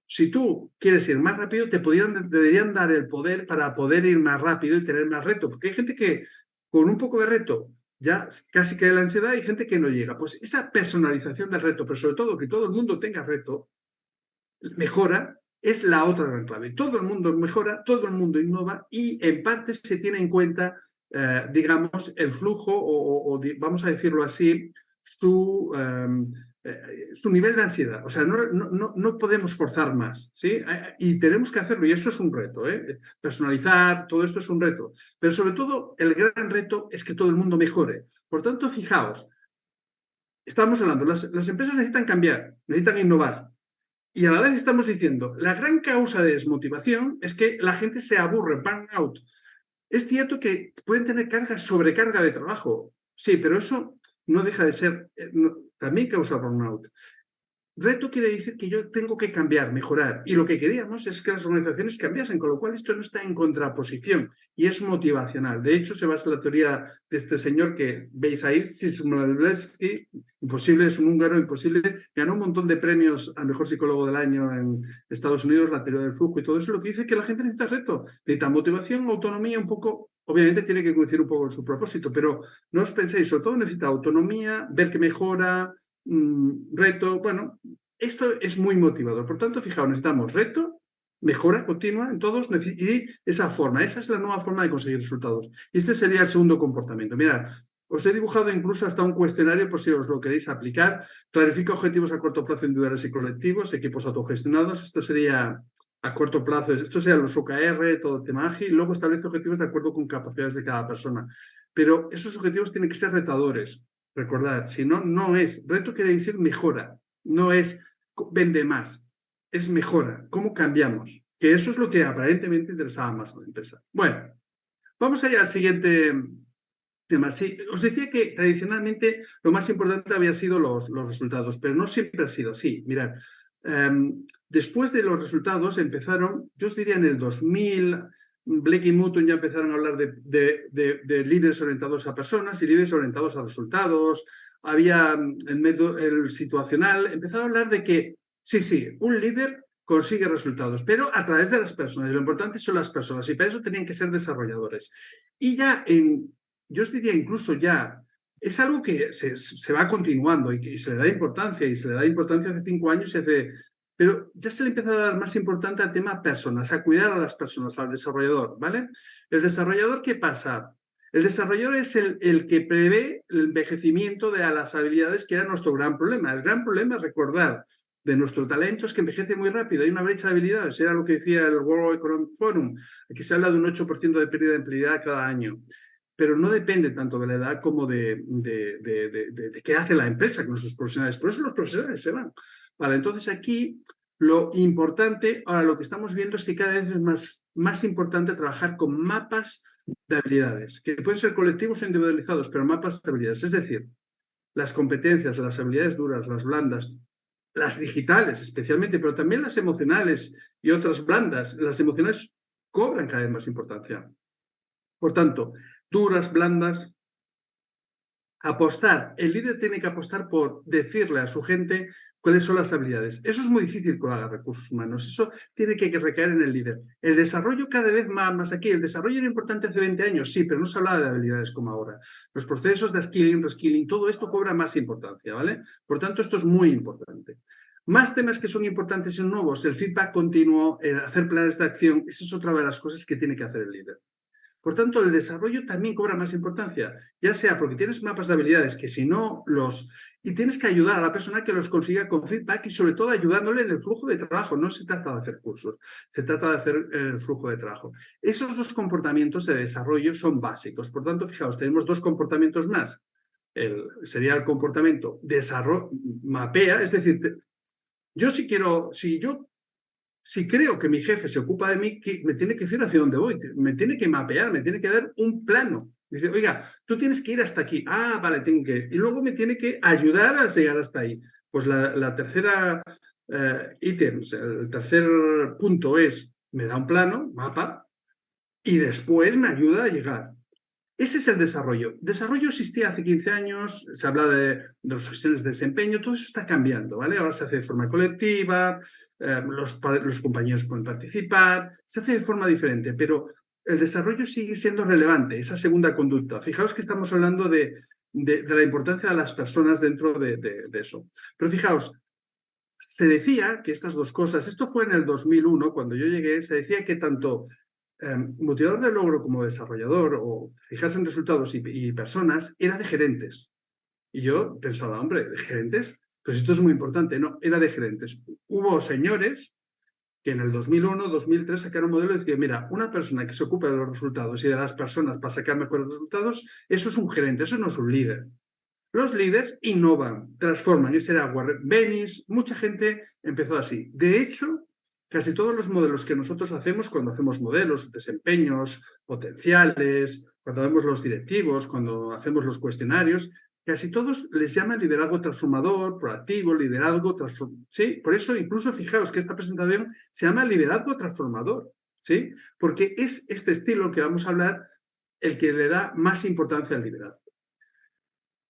si tú quieres ir más rápido, deberían dar el poder para poder ir más rápido y tener más reto. Porque hay gente que con un poco de reto ya casi cae la ansiedad y gente que no llega. Pues esa personalización del reto, pero sobre todo que todo el mundo tenga reto, mejora, es la otra gran clave. Todo el mundo mejora, todo el mundo innova y en parte se tiene en cuenta, digamos, el flujo vamos a decirlo así, su nivel de ansiedad. O sea, no podemos forzar más, ¿sí? Y tenemos que hacerlo y eso es un reto, ¿eh? Personalizar, todo esto es un reto. Pero sobre todo, el gran reto es que todo el mundo mejore. Por tanto, fijaos, estamos hablando, las empresas necesitan cambiar, necesitan innovar. Y a la vez estamos diciendo, la gran causa de desmotivación es que la gente se aburre, burnout. Es cierto que pueden tener sobrecarga de trabajo, sí, pero eso no deja de ser, también causa burnout. Reto quiere decir que yo tengo que cambiar, mejorar. Y lo que queríamos es que las organizaciones cambiasen, con lo cual esto no está en contraposición y es motivacional. De hecho, se basa en la teoría de este señor que veis ahí, Csikszentmihalyi, imposible, es un húngaro imposible, ganó un montón de premios al mejor psicólogo del año en Estados Unidos, la teoría del flujo y todo eso, lo que dice que la gente necesita reto, necesita motivación, autonomía, un poco, obviamente tiene que coincidir un poco con su propósito, pero no os penséis, sobre todo necesita autonomía, ver que mejora, reto, bueno, esto es muy motivador. Por tanto, fijaos, necesitamos reto, mejora continua en todos y esa forma, esa es la nueva forma de conseguir resultados. Y este sería el segundo comportamiento. Mirad, os he dibujado incluso hasta un cuestionario por si os lo queréis aplicar. Clarifica objetivos a corto plazo individuales y colectivos, equipos autogestionados. Esto sería a corto plazo, esto sería los OKR, todo el tema ágil. Luego establece objetivos de acuerdo con capacidades de cada persona. Pero esos objetivos tienen que ser retadores. Recordad, si no, no es. Reto quiere decir mejora, no es vende más, es mejora. ¿Cómo cambiamos? Que eso es lo que aparentemente interesaba más a la empresa. Bueno, vamos allá al siguiente tema. Sí, os decía que tradicionalmente lo más importante había sido los resultados, pero no siempre ha sido así. Mirad, después de los resultados empezaron, yo os diría en el 2000, Blake y Mutton ya empezaron a hablar de líderes orientados a personas y líderes orientados a resultados. Había el situacional, empezaron a hablar de que, sí, un líder consigue resultados, pero a través de las personas. Y lo importante son las personas, y para eso tenían que ser desarrolladores. Y ya yo os diría incluso ya, es algo que se va continuando y se le da importancia, y se le da importancia hace 5 años y hace... Pero ya se le empieza a dar más importancia al tema personas, a cuidar a las personas, al desarrollador, ¿vale? El desarrollador, ¿qué pasa? El desarrollador es el que prevé el envejecimiento de las habilidades, que era nuestro gran problema. El gran problema es recordar de nuestro talento es que envejece muy rápido. Hay una brecha de habilidades, era lo que decía el World Economic Forum. Aquí se habla de un 8% de pérdida de empleabilidad cada año. Pero no depende tanto de la edad como de qué hace la empresa con sus profesionales. Por eso los profesionales se van. Vale, entonces aquí lo importante, ahora lo que estamos viendo es que cada vez es más importante trabajar con mapas de habilidades, que pueden ser colectivos o individualizados, pero mapas de habilidades. Es decir, las competencias, las habilidades duras, las blandas, las digitales especialmente, pero también las emocionales y otras blandas. Las emocionales cobran cada vez más importancia. Por tanto, duras, blandas, apostar. El líder tiene que apostar por decirle a su gente cuáles son las habilidades. Eso es muy difícil que lo haga recursos humanos. Eso tiene que recaer en el líder. El desarrollo cada vez más aquí. El desarrollo era importante hace 20 años, sí, pero no se hablaba de habilidades como ahora. Los procesos de skilling, reskilling, todo esto cobra más importancia, ¿vale? Por tanto, esto es muy importante. Más temas que son importantes y nuevos, el feedback continuo, el hacer planes de acción, esa es otra de las cosas que tiene que hacer el líder. Por tanto, el desarrollo también cobra más importancia, ya sea porque tienes mapas de habilidades que si no los... Y tienes que ayudar a la persona que los consiga con feedback y sobre todo ayudándole en el flujo de trabajo. No se trata de hacer cursos, se trata de hacer el flujo de trabajo. Esos dos comportamientos de desarrollo son básicos. Por tanto, fijaos, tenemos 2 comportamientos más. Sería el comportamiento desarrollo, mapea, es decir, yo si creo que mi jefe se ocupa de mí, me tiene que decir hacia dónde voy, me tiene que mapear, me tiene que dar un plano. Dice, oiga, tú tienes que ir hasta aquí. Ah, vale, tengo que ir. Y luego me tiene que ayudar a llegar hasta ahí. Pues la tercera ítem, el tercer punto es, me da un plano, mapa, y después me ayuda a llegar. Ese es el desarrollo. Desarrollo existía hace 15 años, se habla de las cuestiones de desempeño, todo eso está cambiando, ¿vale? Ahora se hace de forma colectiva, los compañeros pueden participar, se hace de forma diferente, pero el desarrollo sigue siendo relevante, esa segunda conducta. Fijaos que estamos hablando de la importancia de las personas dentro de eso. Pero fijaos, se decía que estas dos cosas, esto fue en el 2001, cuando yo llegué, se decía que tanto motivador de logro como desarrollador o fijarse en resultados y personas era de gerentes. Y yo pensaba, hombre, ¿de gerentes? Pues esto es muy importante. No, era de gerentes. Hubo señores que en el 2001, 2003 sacaron un modelo y decían, mira, una persona que se ocupa de los resultados y de las personas para sacar mejores resultados, eso es un gerente, eso no es un líder. Los líderes innovan, transforman. Ese era Warren Bennis, mucha gente empezó así. De hecho, casi todos los modelos que nosotros hacemos, cuando hacemos modelos, desempeños, potenciales, cuando vemos los directivos, cuando hacemos los cuestionarios, casi todos les llaman liderazgo transformador, proactivo, liderazgo transformador. ¿Sí? Por eso incluso fijaos que esta presentación se llama liderazgo transformador, ¿sí? Porque es este estilo que vamos a hablar el que le da más importancia al liderazgo.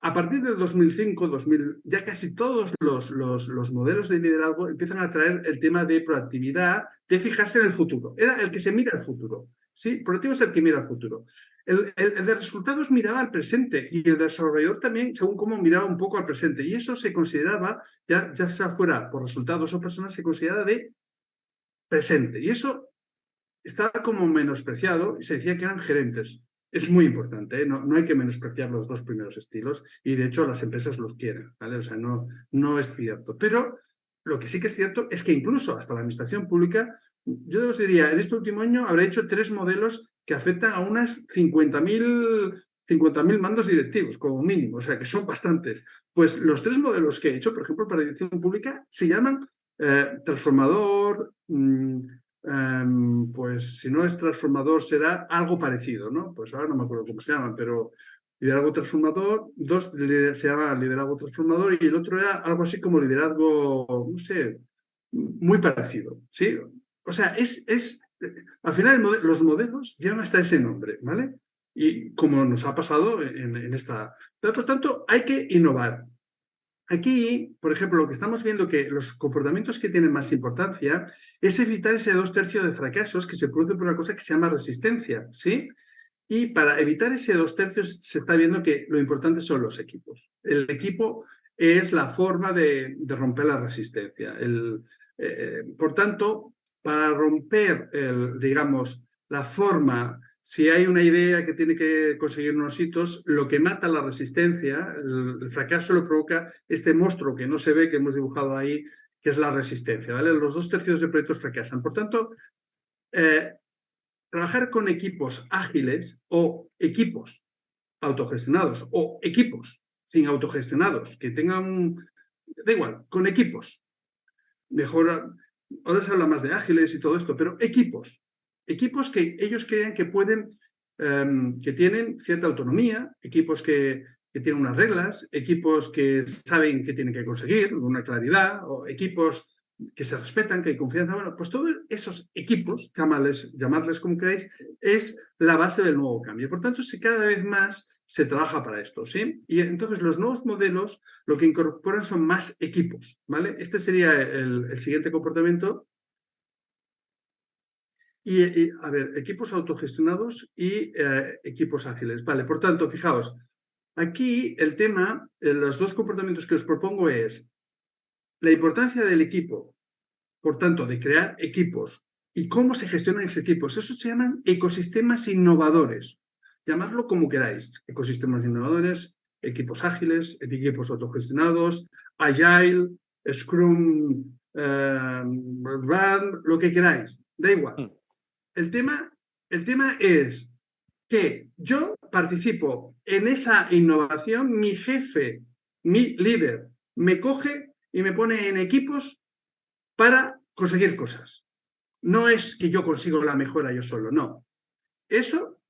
A partir del 2005, 2000, ya casi todos los modelos de liderazgo empiezan a traer el tema de proactividad, de fijarse en el futuro. Era el que se mira al futuro. ¿Sí? Proactivo es el que mira al futuro. El de resultados miraba al presente y el desarrollador también, según cómo miraba un poco al presente. Y eso se consideraba, ya sea fuera por resultados o personas, se considera de presente. Y eso estaba como menospreciado y se decía que eran gerentes. Es muy importante, ¿eh? No hay que menospreciar los dos primeros estilos y de hecho las empresas los quieren, ¿vale? O sea, no es cierto. Pero lo que sí que es cierto es que incluso hasta la administración pública, yo os diría, en este último año habré hecho 3 modelos que afectan a unas 50.000 mandos directivos, como mínimo, o sea, que son bastantes. Pues los 3 modelos que he hecho, por ejemplo, para dirección pública, se llaman transformador, pues si no es transformador será algo parecido, ¿no? Pues ahora no me acuerdo cómo se llaman, pero liderazgo transformador, 2 se llama liderazgo transformador y el otro era algo así como liderazgo, no sé, muy parecido, ¿sí? O sea, al final los modelos llevan hasta ese nombre, ¿vale? Y como nos ha pasado en esta... Pero, por tanto, hay que innovar. Aquí, por ejemplo, lo que estamos viendo que los comportamientos que tienen más importancia es evitar ese 2/3 de fracasos que se produce por una cosa que se llama resistencia, ¿sí? Y para evitar ese 2/3 se está viendo que lo importante son los equipos. El equipo es la forma de romper la resistencia. Por tanto, para romper, digamos, la forma, si hay una idea que tiene que conseguir unos hitos, lo que mata la resistencia, el fracaso lo provoca este monstruo que no se ve, que hemos dibujado ahí, que es la resistencia, ¿vale? Los 2/3 de proyectos fracasan. Por tanto, trabajar con equipos ágiles o equipos autogestionados o equipos sin autogestionados, que tengan, da igual, con equipos. Mejor, ahora se habla más de ágiles y todo esto, pero equipos que ellos crean que pueden, que tienen cierta autonomía, equipos que tienen unas reglas, equipos que saben qué tienen que conseguir, una claridad, o equipos que se respetan, que hay confianza. Bueno, pues todos esos equipos, llamarles como queráis, es la base del nuevo cambio. Por tanto, si cada vez más se trabaja para esto, ¿sí? Y entonces los nuevos modelos lo que incorporan son más equipos, ¿vale? Este sería el siguiente comportamiento. A ver, equipos autogestionados y equipos ágiles. Vale, por tanto, fijaos, aquí el tema, los 2 comportamientos que os propongo es la importancia del equipo, por tanto, de crear equipos y cómo se gestionan esos equipos. Eso se llaman ecosistemas innovadores. Llamadlo como queráis. Ecosistemas innovadores, equipos ágiles, equipos autogestionados, Agile, Scrum, Run, lo que queráis. Da igual. El tema es que yo participo en esa innovación, mi jefe, mi líder, me coge y me pone en equipos para conseguir cosas. No es que yo consigo la mejora yo solo, no. Eso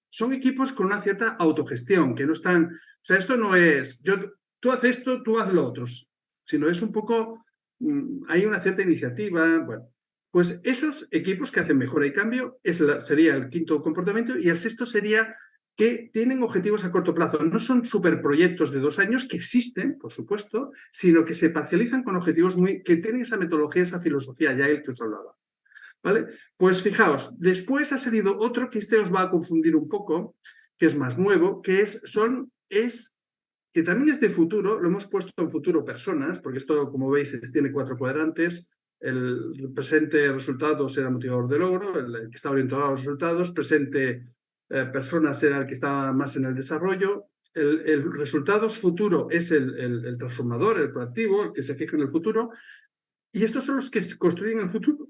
son equipos con una cierta autogestión, que no están... O sea, esto no es... tú haces esto, tú haz lo otro, sino es un poco... hay una cierta iniciativa, bueno. Pues esos equipos que hacen mejora y cambio sería el quinto comportamiento y el sexto sería que tienen objetivos a corto plazo. No son superproyectos de 2 años que existen, por supuesto, sino que se parcializan con objetivos que tienen esa metodología, esa filosofía ya el que os hablaba. ¿Vale? Pues fijaos, después ha salido otro que os va a confundir un poco, que es más nuevo, que que también es de futuro, lo hemos puesto en futuro personas, porque esto, como veis, tiene 4 cuadrantes. El presente resultados era motivador de logro, el que está orientado a los resultados, presente personas era el que estaba más en el desarrollo, el resultados futuro es el transformador, el proactivo, el que se fija en el futuro, y estos son los que construyen el futuro.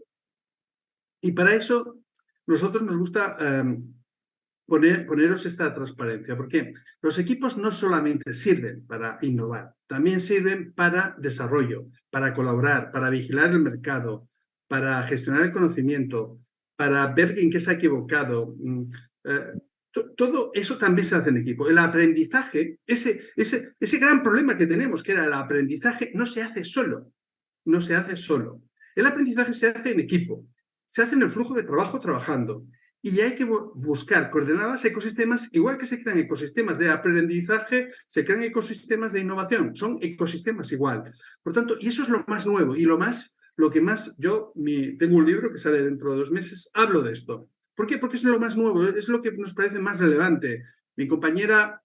Y para eso nosotros nos gusta poneros esta transparencia, porque los equipos no solamente sirven para innovar, también sirven para desarrollo, para colaborar, para vigilar el mercado, para gestionar el conocimiento, para ver en qué se ha equivocado. Todo eso también se hace en equipo. El aprendizaje, ese gran problema que tenemos, que era el aprendizaje, no se hace solo. No se hace solo. El aprendizaje se hace en equipo. Se hace en el flujo de trabajo trabajando. Y hay que buscar coordenadas ecosistemas, igual que se crean ecosistemas de aprendizaje, se crean ecosistemas de innovación. Son ecosistemas igual. Por tanto, y eso es lo más nuevo y lo que más tengo un libro que sale dentro de 2 meses, hablo de esto. ¿Por qué? Porque es lo más nuevo, es lo que nos parece más relevante. Mi compañera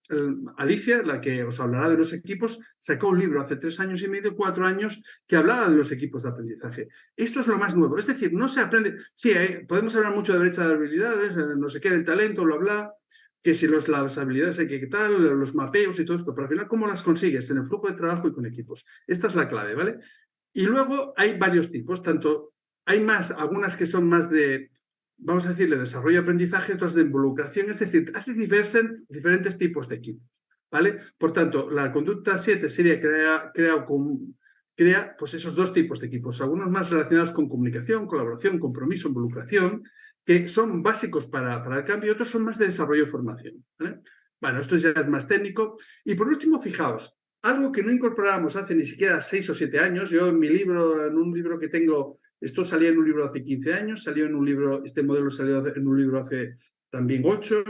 Alicia, la que os hablará de los equipos, sacó un libro hace 3 años y medio, 4 años, que hablaba de los equipos de aprendizaje. Esto es lo más nuevo. Es decir, no se aprende... Sí, podemos hablar mucho de brecha de habilidades, no sé qué, del talento, bla, bla, que si las habilidades hay que tal, los mapeos y todo esto, pero al final, ¿cómo las consigues? En el flujo de trabajo y con equipos. Esta es la clave, ¿vale? Y luego hay varios tipos, hay algunas que son más de, vamos a decirle, desarrollo y aprendizaje, otras de involucración, es decir, hace diferentes tipos de equipos, ¿vale? Por tanto, la conducta 7 sería crea pues esos 2 tipos de equipos, algunos más relacionados con comunicación, colaboración, compromiso, involucración, que son básicos para el cambio, y otros son más de desarrollo y formación, ¿vale? Bueno, esto ya es más técnico. Y por último, fijaos, algo que no incorporábamos hace ni siquiera 6 o 7 años. Yo en un libro que tengo, esto salía en un libro hace 15 años, salió en un libro, este modelo salió en un libro hace también 8.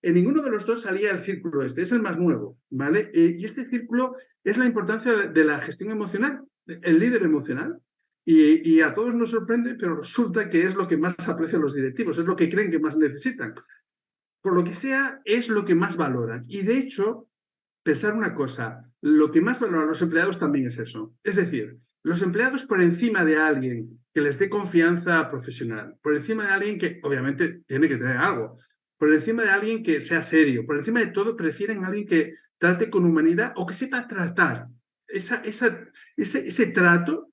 En ninguno de los dos salía el círculo es el más nuevo, ¿vale? Y este círculo es la importancia de la gestión emocional, el líder emocional. Y a todos nos sorprende, pero resulta que es lo que más aprecian los directivos, es lo que creen que más necesitan. Por lo que sea, es lo que más valoran. Y de hecho, pensar una cosa, lo que más valoran los empleados también es eso. Es decir, los empleados por encima de alguien que les dé confianza profesional, por encima de alguien que obviamente tiene que tener algo, por encima de alguien que sea serio, por encima de todo prefieren a alguien que trate con humanidad o que sepa tratar. Ese trato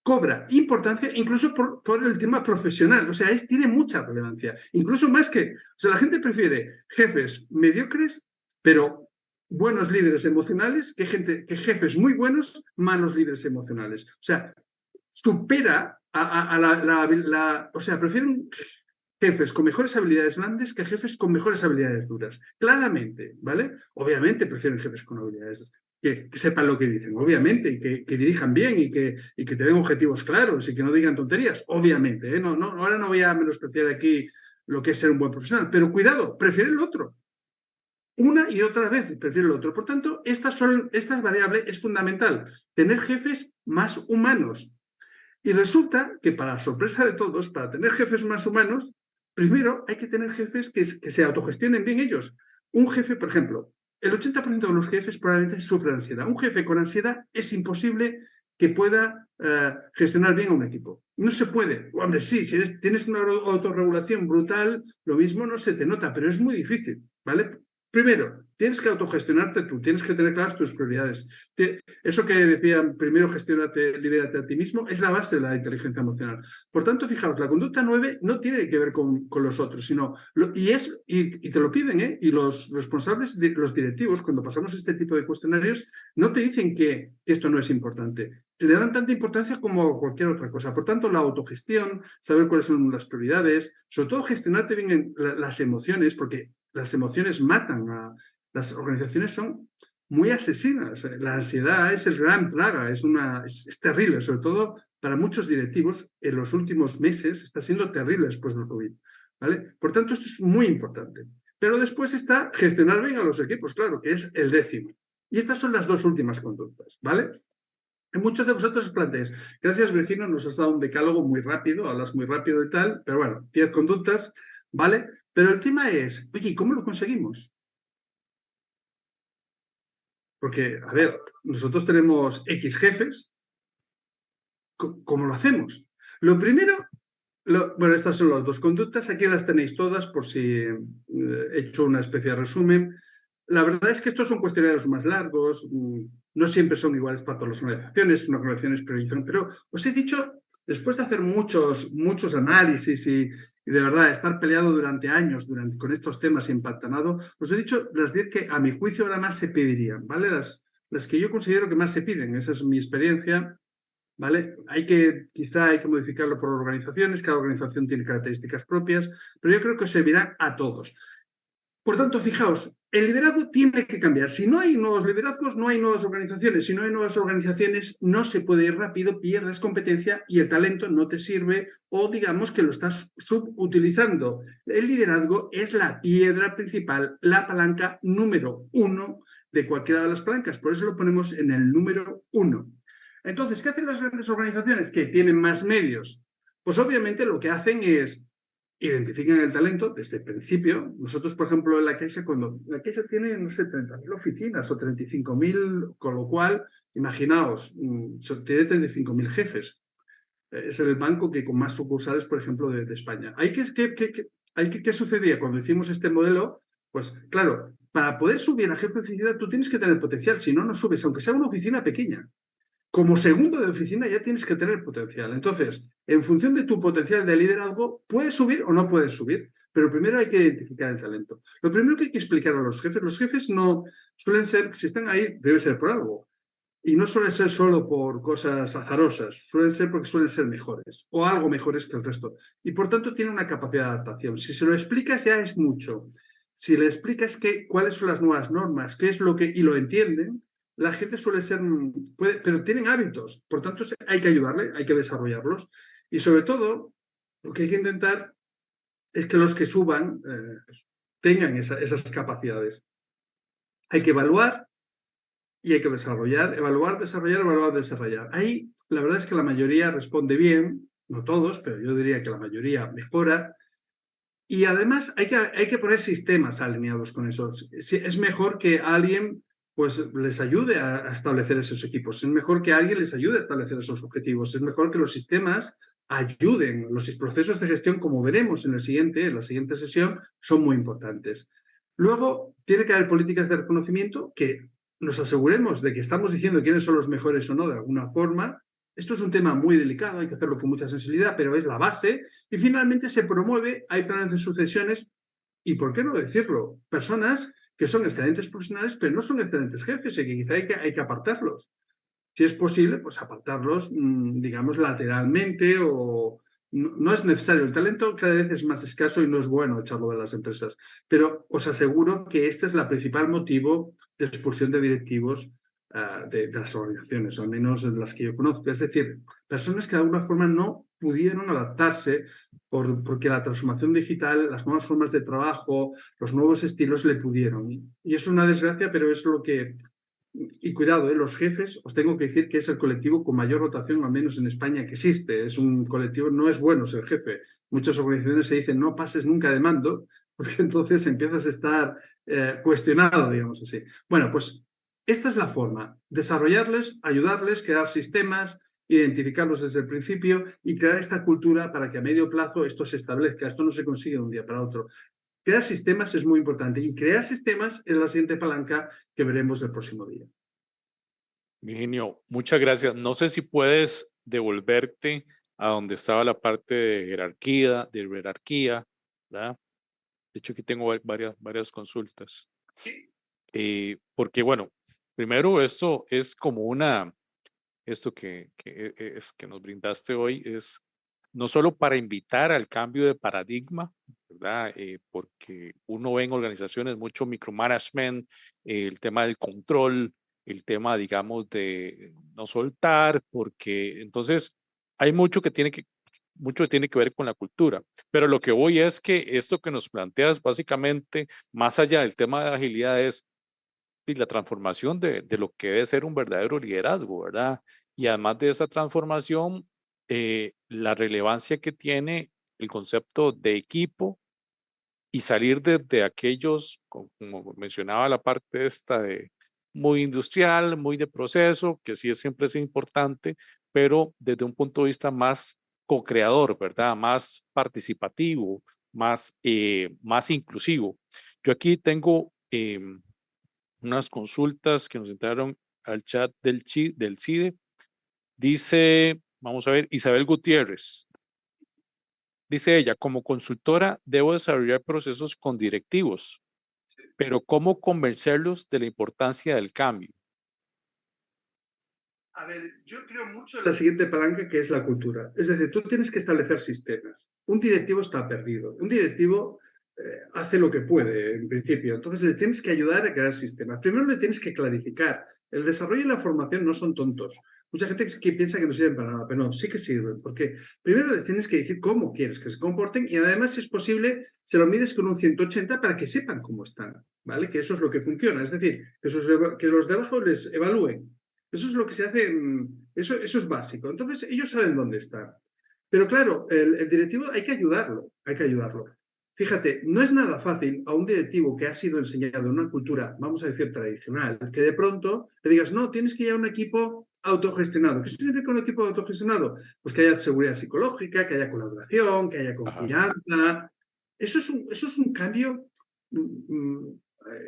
cobra importancia incluso por el tema profesional. O sea, tiene mucha relevancia. Incluso más que... O sea, la gente prefiere jefes mediocres, pero buenos líderes emocionales, que jefes muy buenos, malos líderes emocionales. O sea, supera o sea, prefieren jefes con mejores habilidades blandas que jefes con mejores habilidades duras. Claramente, ¿vale? Obviamente prefieren jefes con habilidades que sepan lo que dicen, obviamente, y que dirijan bien y que te den objetivos claros y que no digan tonterías, obviamente. ¿eh? Ahora no voy a menospreciar aquí lo que es ser un buen profesional, pero cuidado, prefiere el otro. Una y otra vez prefiere el otro. Por tanto, esta variable es fundamental, tener jefes más humanos. Y resulta que, para sorpresa de todos, para tener jefes más humanos, primero hay que tener jefes que se autogestionen bien ellos. Un jefe, por ejemplo, el 80% de los jefes probablemente sufren ansiedad. Un jefe con ansiedad es imposible que pueda gestionar bien a un equipo. No se puede. Hombre, sí, si tienes una autorregulación brutal, lo mismo no se te nota, pero es muy difícil, ¿vale? Primero, tienes que autogestionarte tú, tienes que tener claras tus prioridades. Eso que decían, primero gestiónate, lidérate a ti mismo, es la base de la inteligencia emocional. Por tanto, fijaos, la conducta 9 no tiene que ver con los otros, sino, y te lo piden, ¿eh? Y los responsables, los directivos, cuando pasamos este tipo de cuestionarios, no te dicen que esto no es importante. Le dan tanta importancia como cualquier otra cosa. Por tanto, la autogestión, saber cuáles son las prioridades, sobre todo gestionarte bien las emociones, porque las emociones matan. Las organizaciones son muy asesinas. La ansiedad es el gran plaga, es terrible, sobre todo para muchos directivos en los últimos meses está siendo terrible después del COVID. ¿Vale? Por tanto, esto es muy importante. Pero después está gestionar bien a los equipos, claro, que es el 10º. Y estas son las 2 últimas conductas, ¿vale? Muchos de vosotros os planteáis, gracias Virginia, nos has dado un decálogo muy rápido, hablas muy rápido y tal, pero bueno, 10 conductas, ¿vale? Pero el tema es, oye, ¿cómo lo conseguimos? Porque, a ver, nosotros tenemos X jefes, ¿cómo lo hacemos? Lo primero, bueno, estas son las 2 conductas, aquí las tenéis todas por si he hecho una especie de resumen. La verdad es que estos son cuestionarios más largos, no siempre son iguales para todas las organizaciones, una organización es priorizan, pero os he dicho, después de hacer muchos análisis y de verdad estar peleado durante años con estos temas y empantanado, os he dicho las 10 que a mi juicio ahora más se pedirían, ¿vale? Las que yo considero que más se piden, esa es mi experiencia, ¿vale? Quizá hay que modificarlo por organizaciones, cada organización tiene características propias, pero yo creo que os servirá a todos. Por tanto, fijaos, el liderazgo tiene que cambiar. Si no hay nuevos liderazgos, no hay nuevas organizaciones. Si no hay nuevas organizaciones, no se puede ir rápido, pierdes competencia y el talento no te sirve o digamos que lo estás subutilizando. El liderazgo es la piedra principal, la palanca número 1 de cualquiera de las palancas. Por eso lo ponemos en el número 1. Entonces, ¿qué hacen las grandes organizaciones que tienen más medios? Pues obviamente lo que hacen es identifican el talento desde el principio. Nosotros, por ejemplo, en la Caixa, cuando la Caixa tiene, no sé, 30.000 oficinas o 35.000, con lo cual, imaginaos, tiene 35.000 jefes. Es el banco que con más sucursales, por ejemplo, de España. ¿Qué sucedía cuando hicimos este modelo? Pues claro, para poder subir a jefe de oficina tú tienes que tener potencial, si no, no subes, aunque sea una oficina pequeña. Como segundo de oficina ya tienes que tener potencial. Entonces, en función de tu potencial de liderazgo, puedes subir o no puedes subir, pero primero hay que identificar el talento. Lo primero que hay que explicar a los jefes no suelen ser, si están ahí, debe ser por algo. Y no suele ser solo por cosas azarosas, suelen ser porque suelen ser mejores o algo mejores que el resto. Y por tanto tienen una capacidad de adaptación. Si se lo explicas ya es mucho. Si le explicas cuáles son las nuevas normas, qué es lo que, y lo entienden, la gente suele ser, pero tienen hábitos. Por tanto hay que ayudarle, hay que desarrollarlos. Y sobre todo, lo que hay que intentar es que los que suban tengan esas capacidades. Hay que evaluar y hay que desarrollar, evaluar, desarrollar, evaluar, desarrollar. Ahí la verdad es que la mayoría responde bien, no todos, pero yo diría que la mayoría mejora. Y además hay que poner sistemas alineados con eso. Es mejor que alguien pues, les ayude a establecer esos equipos, es mejor que alguien les ayude a establecer esos objetivos, es mejor que los sistemas ayuden. Los procesos de gestión, como veremos en la siguiente sesión, son muy importantes. Luego, tiene que haber políticas de reconocimiento que nos aseguremos de que estamos diciendo quiénes son los mejores o no de alguna forma. Esto es un tema muy delicado, hay que hacerlo con mucha sensibilidad, pero es la base. Y finalmente se promueve, hay planes de sucesiones y, ¿por qué no decirlo? Personas que son excelentes profesionales, pero no son excelentes jefes y que quizá hay que apartarlos. Si es posible, pues apartarlos, digamos, lateralmente o no es necesario. El talento cada vez es más escaso y no es bueno echarlo de las empresas. Pero os aseguro que este es el principal motivo de expulsión de directivos de las organizaciones, al menos en las que yo conozco. Es decir, personas que de alguna forma no pudieron adaptarse porque la transformación digital, las nuevas formas de trabajo, los nuevos estilos le pudieron. Y es una desgracia, pero es lo que y cuidado, los jefes, os tengo que decir que es el colectivo con mayor rotación, al menos en España, que existe. Es un colectivo, no es bueno ser jefe. Muchas organizaciones se dicen no pases nunca de mando, porque entonces empiezas a estar cuestionado, digamos así. Bueno, pues esta es la forma. Desarrollarles, ayudarles, crear sistemas, identificarlos desde el principio y crear esta cultura para que a medio plazo esto se establezca. Esto no se consigue de un día para otro. Crear sistemas es muy importante y crear sistemas es la siguiente palanca que veremos el próximo día. Virginio, muchas gracias. No sé si puedes devolverte a donde estaba la parte de jerarquía, ¿verdad? De hecho, aquí tengo varias consultas. Porque, bueno, primero esto es como esto que nos brindaste hoy es no solo para invitar al cambio de paradigma, ¿verdad? Porque uno ve en organizaciones mucho micromanagement, el tema del control, el tema, digamos, de no soltar, porque entonces hay mucho que tiene que ver con la cultura. Pero lo que voy es que esto que nos planteas, básicamente, más allá del tema de agilidad, es y la transformación de lo que debe ser un verdadero liderazgo, ¿verdad? Y además de esa transformación, la relevancia que tiene el concepto de equipo y salir de aquellos, como mencionaba la parte esta de muy industrial, muy de proceso, que sí es siempre es importante, pero desde un punto de vista más co-creador, ¿verdad? Más participativo, más inclusivo. Yo aquí tengo unas consultas que nos entraron al chat del CIDE. Dice, vamos a ver, Isabel Gutiérrez. Dice ella, como consultora debo desarrollar procesos con directivos, pero ¿cómo convencerlos de la importancia del cambio? A ver, yo creo mucho en la siguiente palanca que es la cultura. Es decir, tú tienes que establecer sistemas. Un directivo está perdido. Un directivo hace lo que puede, en principio. Entonces le tienes que ayudar a crear sistemas. Primero le tienes que clarificar. El desarrollo y la formación no son tontos. Mucha gente que piensa que no sirven para nada, pero no, sí que sirven, porque primero les tienes que decir cómo quieres que se comporten y además, si es posible, se lo mides con un 180 para que sepan cómo están, ¿vale? Que eso es lo que funciona, es decir, que los de abajo les evalúen. Eso es lo que se hace, eso es básico. Entonces, ellos saben dónde están. Pero claro, el directivo hay que ayudarlo, hay que ayudarlo. Fíjate, no es nada fácil a un directivo que ha sido enseñado en una cultura, vamos a decir, tradicional, que de pronto le digas, no, tienes que ir a un equipo autogestionado. ¿Qué significa un equipo autogestionado? Pues que haya seguridad psicológica, que haya colaboración, que haya Ajá. confianza. Eso es un cambio.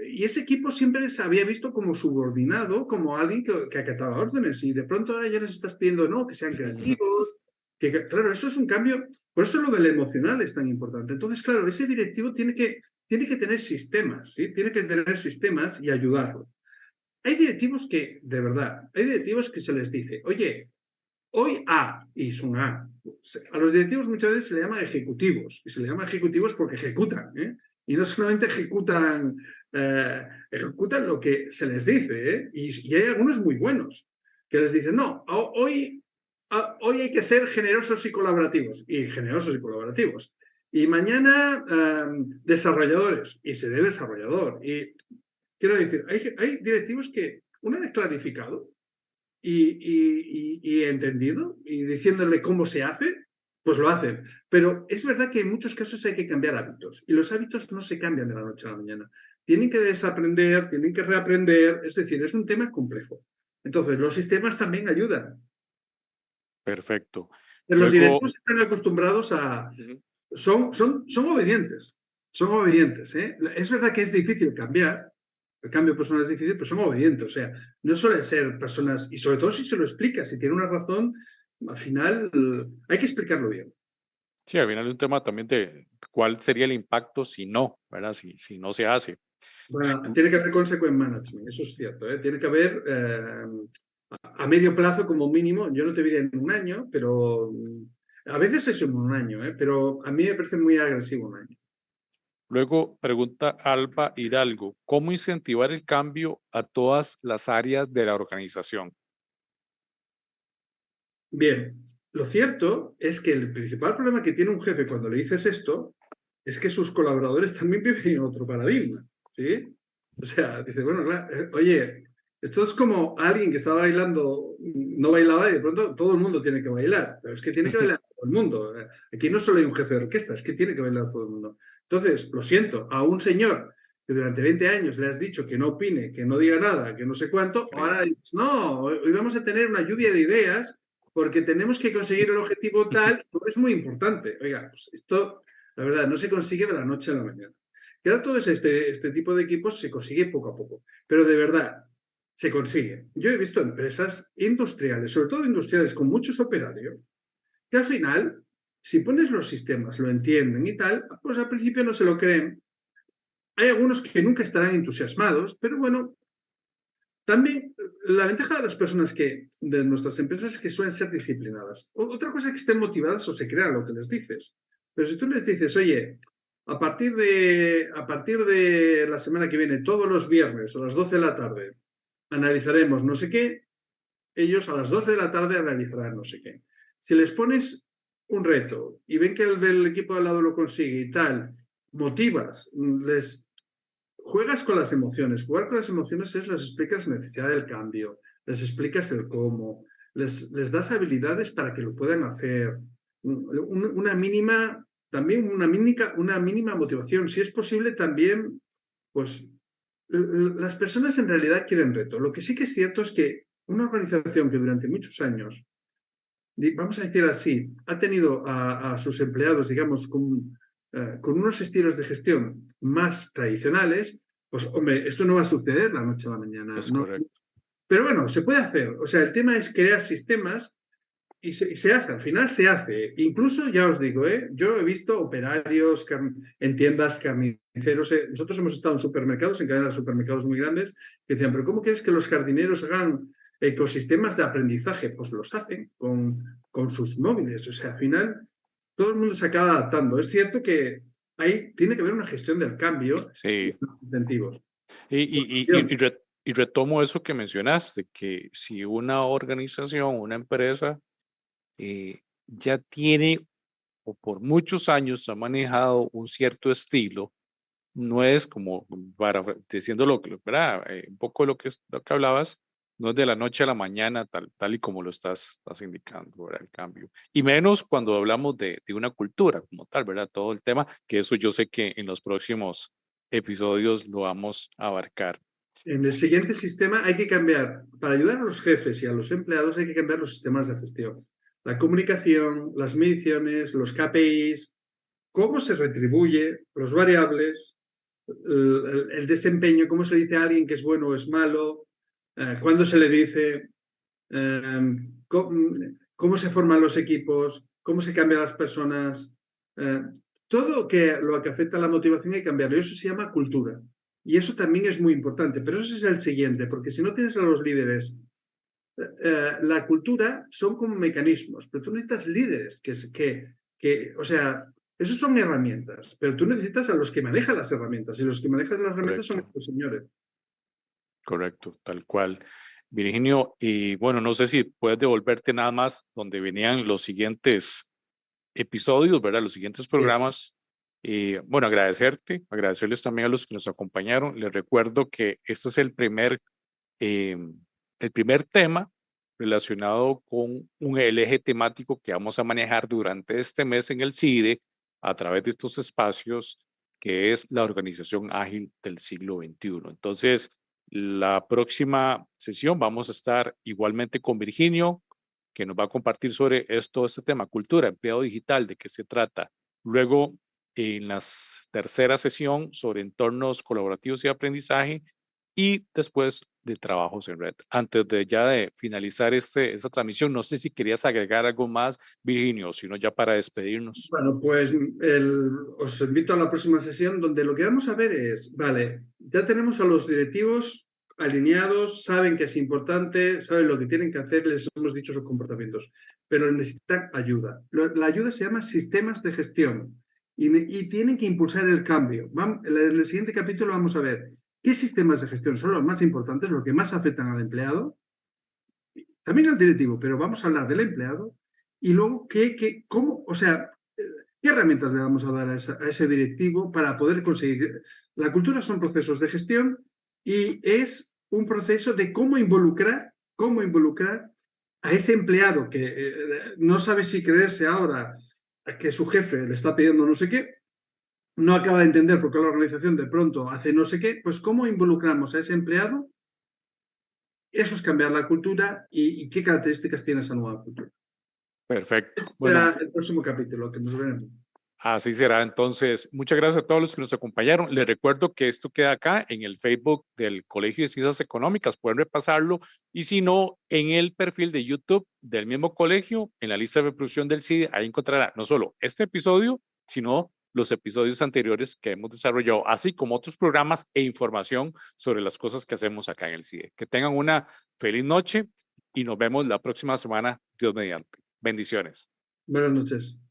Y ese equipo siempre se había visto como subordinado, como alguien que acataba órdenes. Y de pronto ahora ya les estás pidiendo, no, que sean creativos. Claro, eso es un cambio. Por eso lo del emocional es tan importante. Entonces, claro, ese directivo tiene que tener sistemas, ¿sí? Tiene que tener sistemas y ayudarlo. Hay directivos que, de verdad, hay directivos que se les dice, oye, hoy A, y son A. A los directivos muchas veces se le llaman ejecutivos, y se le llaman ejecutivos porque ejecutan, ¿eh? Y no solamente ejecutan lo que se les dice, ¿eh? Y hay algunos muy buenos, que les dicen, no, hoy hay que ser generosos y colaborativos, y mañana desarrolladores, y seré desarrollador. Y quiero decir, hay directivos que, una vez clarificado y entendido, y diciéndole cómo se hace, pues lo hacen. Pero es verdad que en muchos casos hay que cambiar hábitos, y los hábitos no se cambian de la noche a la mañana. Tienen que desaprender, tienen que reaprender, es decir, es un tema complejo. Entonces, los sistemas también ayudan. Perfecto. Pero los Luego, directivos están acostumbrados a, ujú, son obedientes, son obedientes. ¿Eh? Es verdad que es difícil cambiar, el cambio personal es difícil, pero son obedientes. O sea, no suelen ser personas, y sobre todo si se lo explica, si tiene una razón, al final hay que explicarlo bien. sí, al final hay un tema también de cuál sería el impacto si no, ¿verdad? Si no se hace. Bueno, En- tiene que haber consequent management, eso es cierto. ¿Eh? Tiene que haber a medio plazo como mínimo, yo no te diría en un año, pero a veces es en un año, pero a mí me parece muy agresivo un año. Luego pregunta Alba Hidalgo, ¿cómo incentivar el cambio a todas las áreas de la organización? Bien, lo cierto es que el principal problema que tiene un jefe cuando le dices esto es que sus colaboradores también viven en otro paradigma, ¿sí? O sea, dice, bueno, claro, oye, esto es como alguien que estaba bailando, no bailaba y de pronto todo el mundo tiene que bailar, pero es que tiene que bailar todo el mundo. Aquí no solo hay un jefe de orquesta, es que tiene que bailar todo el mundo. Entonces, lo siento, a un señor que durante 20 años le has dicho que no opine, que no diga nada, que no sé cuánto, ahora Increíble. dices, no, hoy vamos a tener una lluvia de ideas porque tenemos que conseguir el objetivo tal, es muy importante. Oiga, pues esto, la verdad, no se consigue de la noche a la mañana. Y ahora todo este tipo de equipos se consigue poco a poco, pero de verdad, se consigue. Yo he visto empresas industriales, sobre todo industriales con muchos operarios, que al final, si pones los sistemas, lo entienden y tal, pues al principio no se lo creen. Hay algunos que nunca estarán entusiasmados, pero bueno, también la ventaja de las personas de nuestras empresas es que suelen ser disciplinadas. Otra cosa es que estén motivadas o se crean lo que les dices. Pero si tú les dices, oye, a partir de la semana que viene, todos los viernes a las 12 de la tarde, analizaremos no sé qué, ellos a las 12 de la tarde analizarán no sé qué. Si les pones un reto y ven que el del equipo de al lado lo consigue y tal, motivas, juegas con las emociones. Jugar con las emociones es les explicas la necesidad del cambio, les explicas el cómo, les das habilidades para que lo puedan hacer. Una mínima, también una mínima motivación. Si es posible, también, pues las personas en realidad quieren reto. Lo que sí que es cierto es que una organización que durante muchos años, vamos a decir así, ha tenido a sus empleados, digamos, con unos estilos de gestión más tradicionales, pues hombre, esto no va a suceder la noche a la mañana. Es No. correcto. Pero bueno, se puede hacer. O sea, el tema es crear sistemas y se hace, al final se hace. Incluso, ya os digo, yo he visto operarios en tiendas, carniceros. Nosotros hemos estado en supermercados, en cadenas de supermercados muy grandes, que decían, pero ¿cómo quieres que los jardineros hagan ecosistemas de aprendizaje? Pues los hacen con sus móviles. O sea, al final todo el mundo se acaba adaptando. Es cierto que ahí tiene que haber una gestión del cambio y Sí. los incentivos. Y retomo eso que mencionaste, que si una organización, una empresa ya tiene o por muchos años ha manejado un cierto estilo, no es como, diciendo ¿verdad? Un poco lo que hablabas, no es de la noche a la mañana, tal y como lo estás indicando, ¿verdad? El cambio. Y menos cuando hablamos de una cultura como tal, ¿verdad? Todo el tema, que eso yo sé que en los próximos episodios lo vamos a abarcar. En el siguiente sistema hay que cambiar, para ayudar a los jefes y a los empleados hay que cambiar los sistemas de gestión. La comunicación, las mediciones, los KPIs, cómo se retribuye, los variables, el desempeño, cómo se dice a alguien que es bueno o es malo, cuándo se le dice, cómo se forman los equipos, cómo se cambian las personas. Todo lo que afecta a la motivación hay que cambiarlo. Y eso se llama cultura. Y eso también es muy importante. Pero ese es el siguiente, porque si no tienes a los líderes, la cultura son como mecanismos, pero tú necesitas líderes o sea, esos son herramientas, pero tú necesitas a los que manejan las herramientas y los que manejan las herramientas son Correcto, estos señores. correcto, tal cual. Virginio, y bueno, no sé si puedes devolverte nada más donde venían los siguientes episodios, ¿verdad? Los siguientes Sí. programas. Bueno, agradecerles también a los que nos acompañaron. Les recuerdo que este es eh, el primer tema relacionado con el eje temático que vamos a manejar durante este mes en el CIDE a través de estos espacios, que es la organización ágil del siglo XXI. Entonces, la próxima sesión vamos a estar igualmente con Virginio, que nos va a compartir sobre este tema, cultura, empleo digital, de qué se trata. Luego, en la tercera sesión sobre entornos colaborativos y aprendizaje, y después de trabajos en red. Antes de finalizar esta transmisión, no sé si querías agregar algo más, Virginio, sino ya para despedirnos. Bueno, pues os invito a la próxima sesión donde lo que vamos a ver es, vale, ya tenemos a los directivos alineados, saben que es importante, saben lo que tienen que hacer, les hemos dicho sus comportamientos, pero necesitan ayuda. La ayuda se llama sistemas de gestión y tienen que impulsar el cambio. En el siguiente capítulo vamos a ver qué sistemas de gestión son los más importantes, los que más afectan al empleado, también al directivo, pero vamos a hablar del empleado y luego cómo, o sea, qué herramientas le vamos a dar a ese directivo para poder conseguir. La cultura son procesos de gestión y es un proceso de cómo involucrar a ese empleado que no sabe si creerse ahora que su jefe le está pidiendo no sé qué, no acaba de entender por qué la organización de pronto hace no sé qué, pues cómo involucramos a ese empleado. Eso es cambiar la cultura y qué características tiene esa nueva cultura. Perfecto. Este Bueno, será el próximo capítulo que nos veremos. así será. Entonces, muchas gracias a todos los que nos acompañaron. Les recuerdo que esto queda acá en el Facebook del Colegio de Ciencias Económicas. Pueden repasarlo. Y si no, en el perfil de YouTube del mismo colegio, en la lista de reproducción del CIDE, ahí encontrará no solo este episodio, sino los episodios anteriores que hemos desarrollado, así como otros programas e información sobre las cosas que hacemos acá en el CIDE. Que tengan una feliz noche y nos vemos la próxima semana, Dios mediante. Bendiciones. Buenas noches.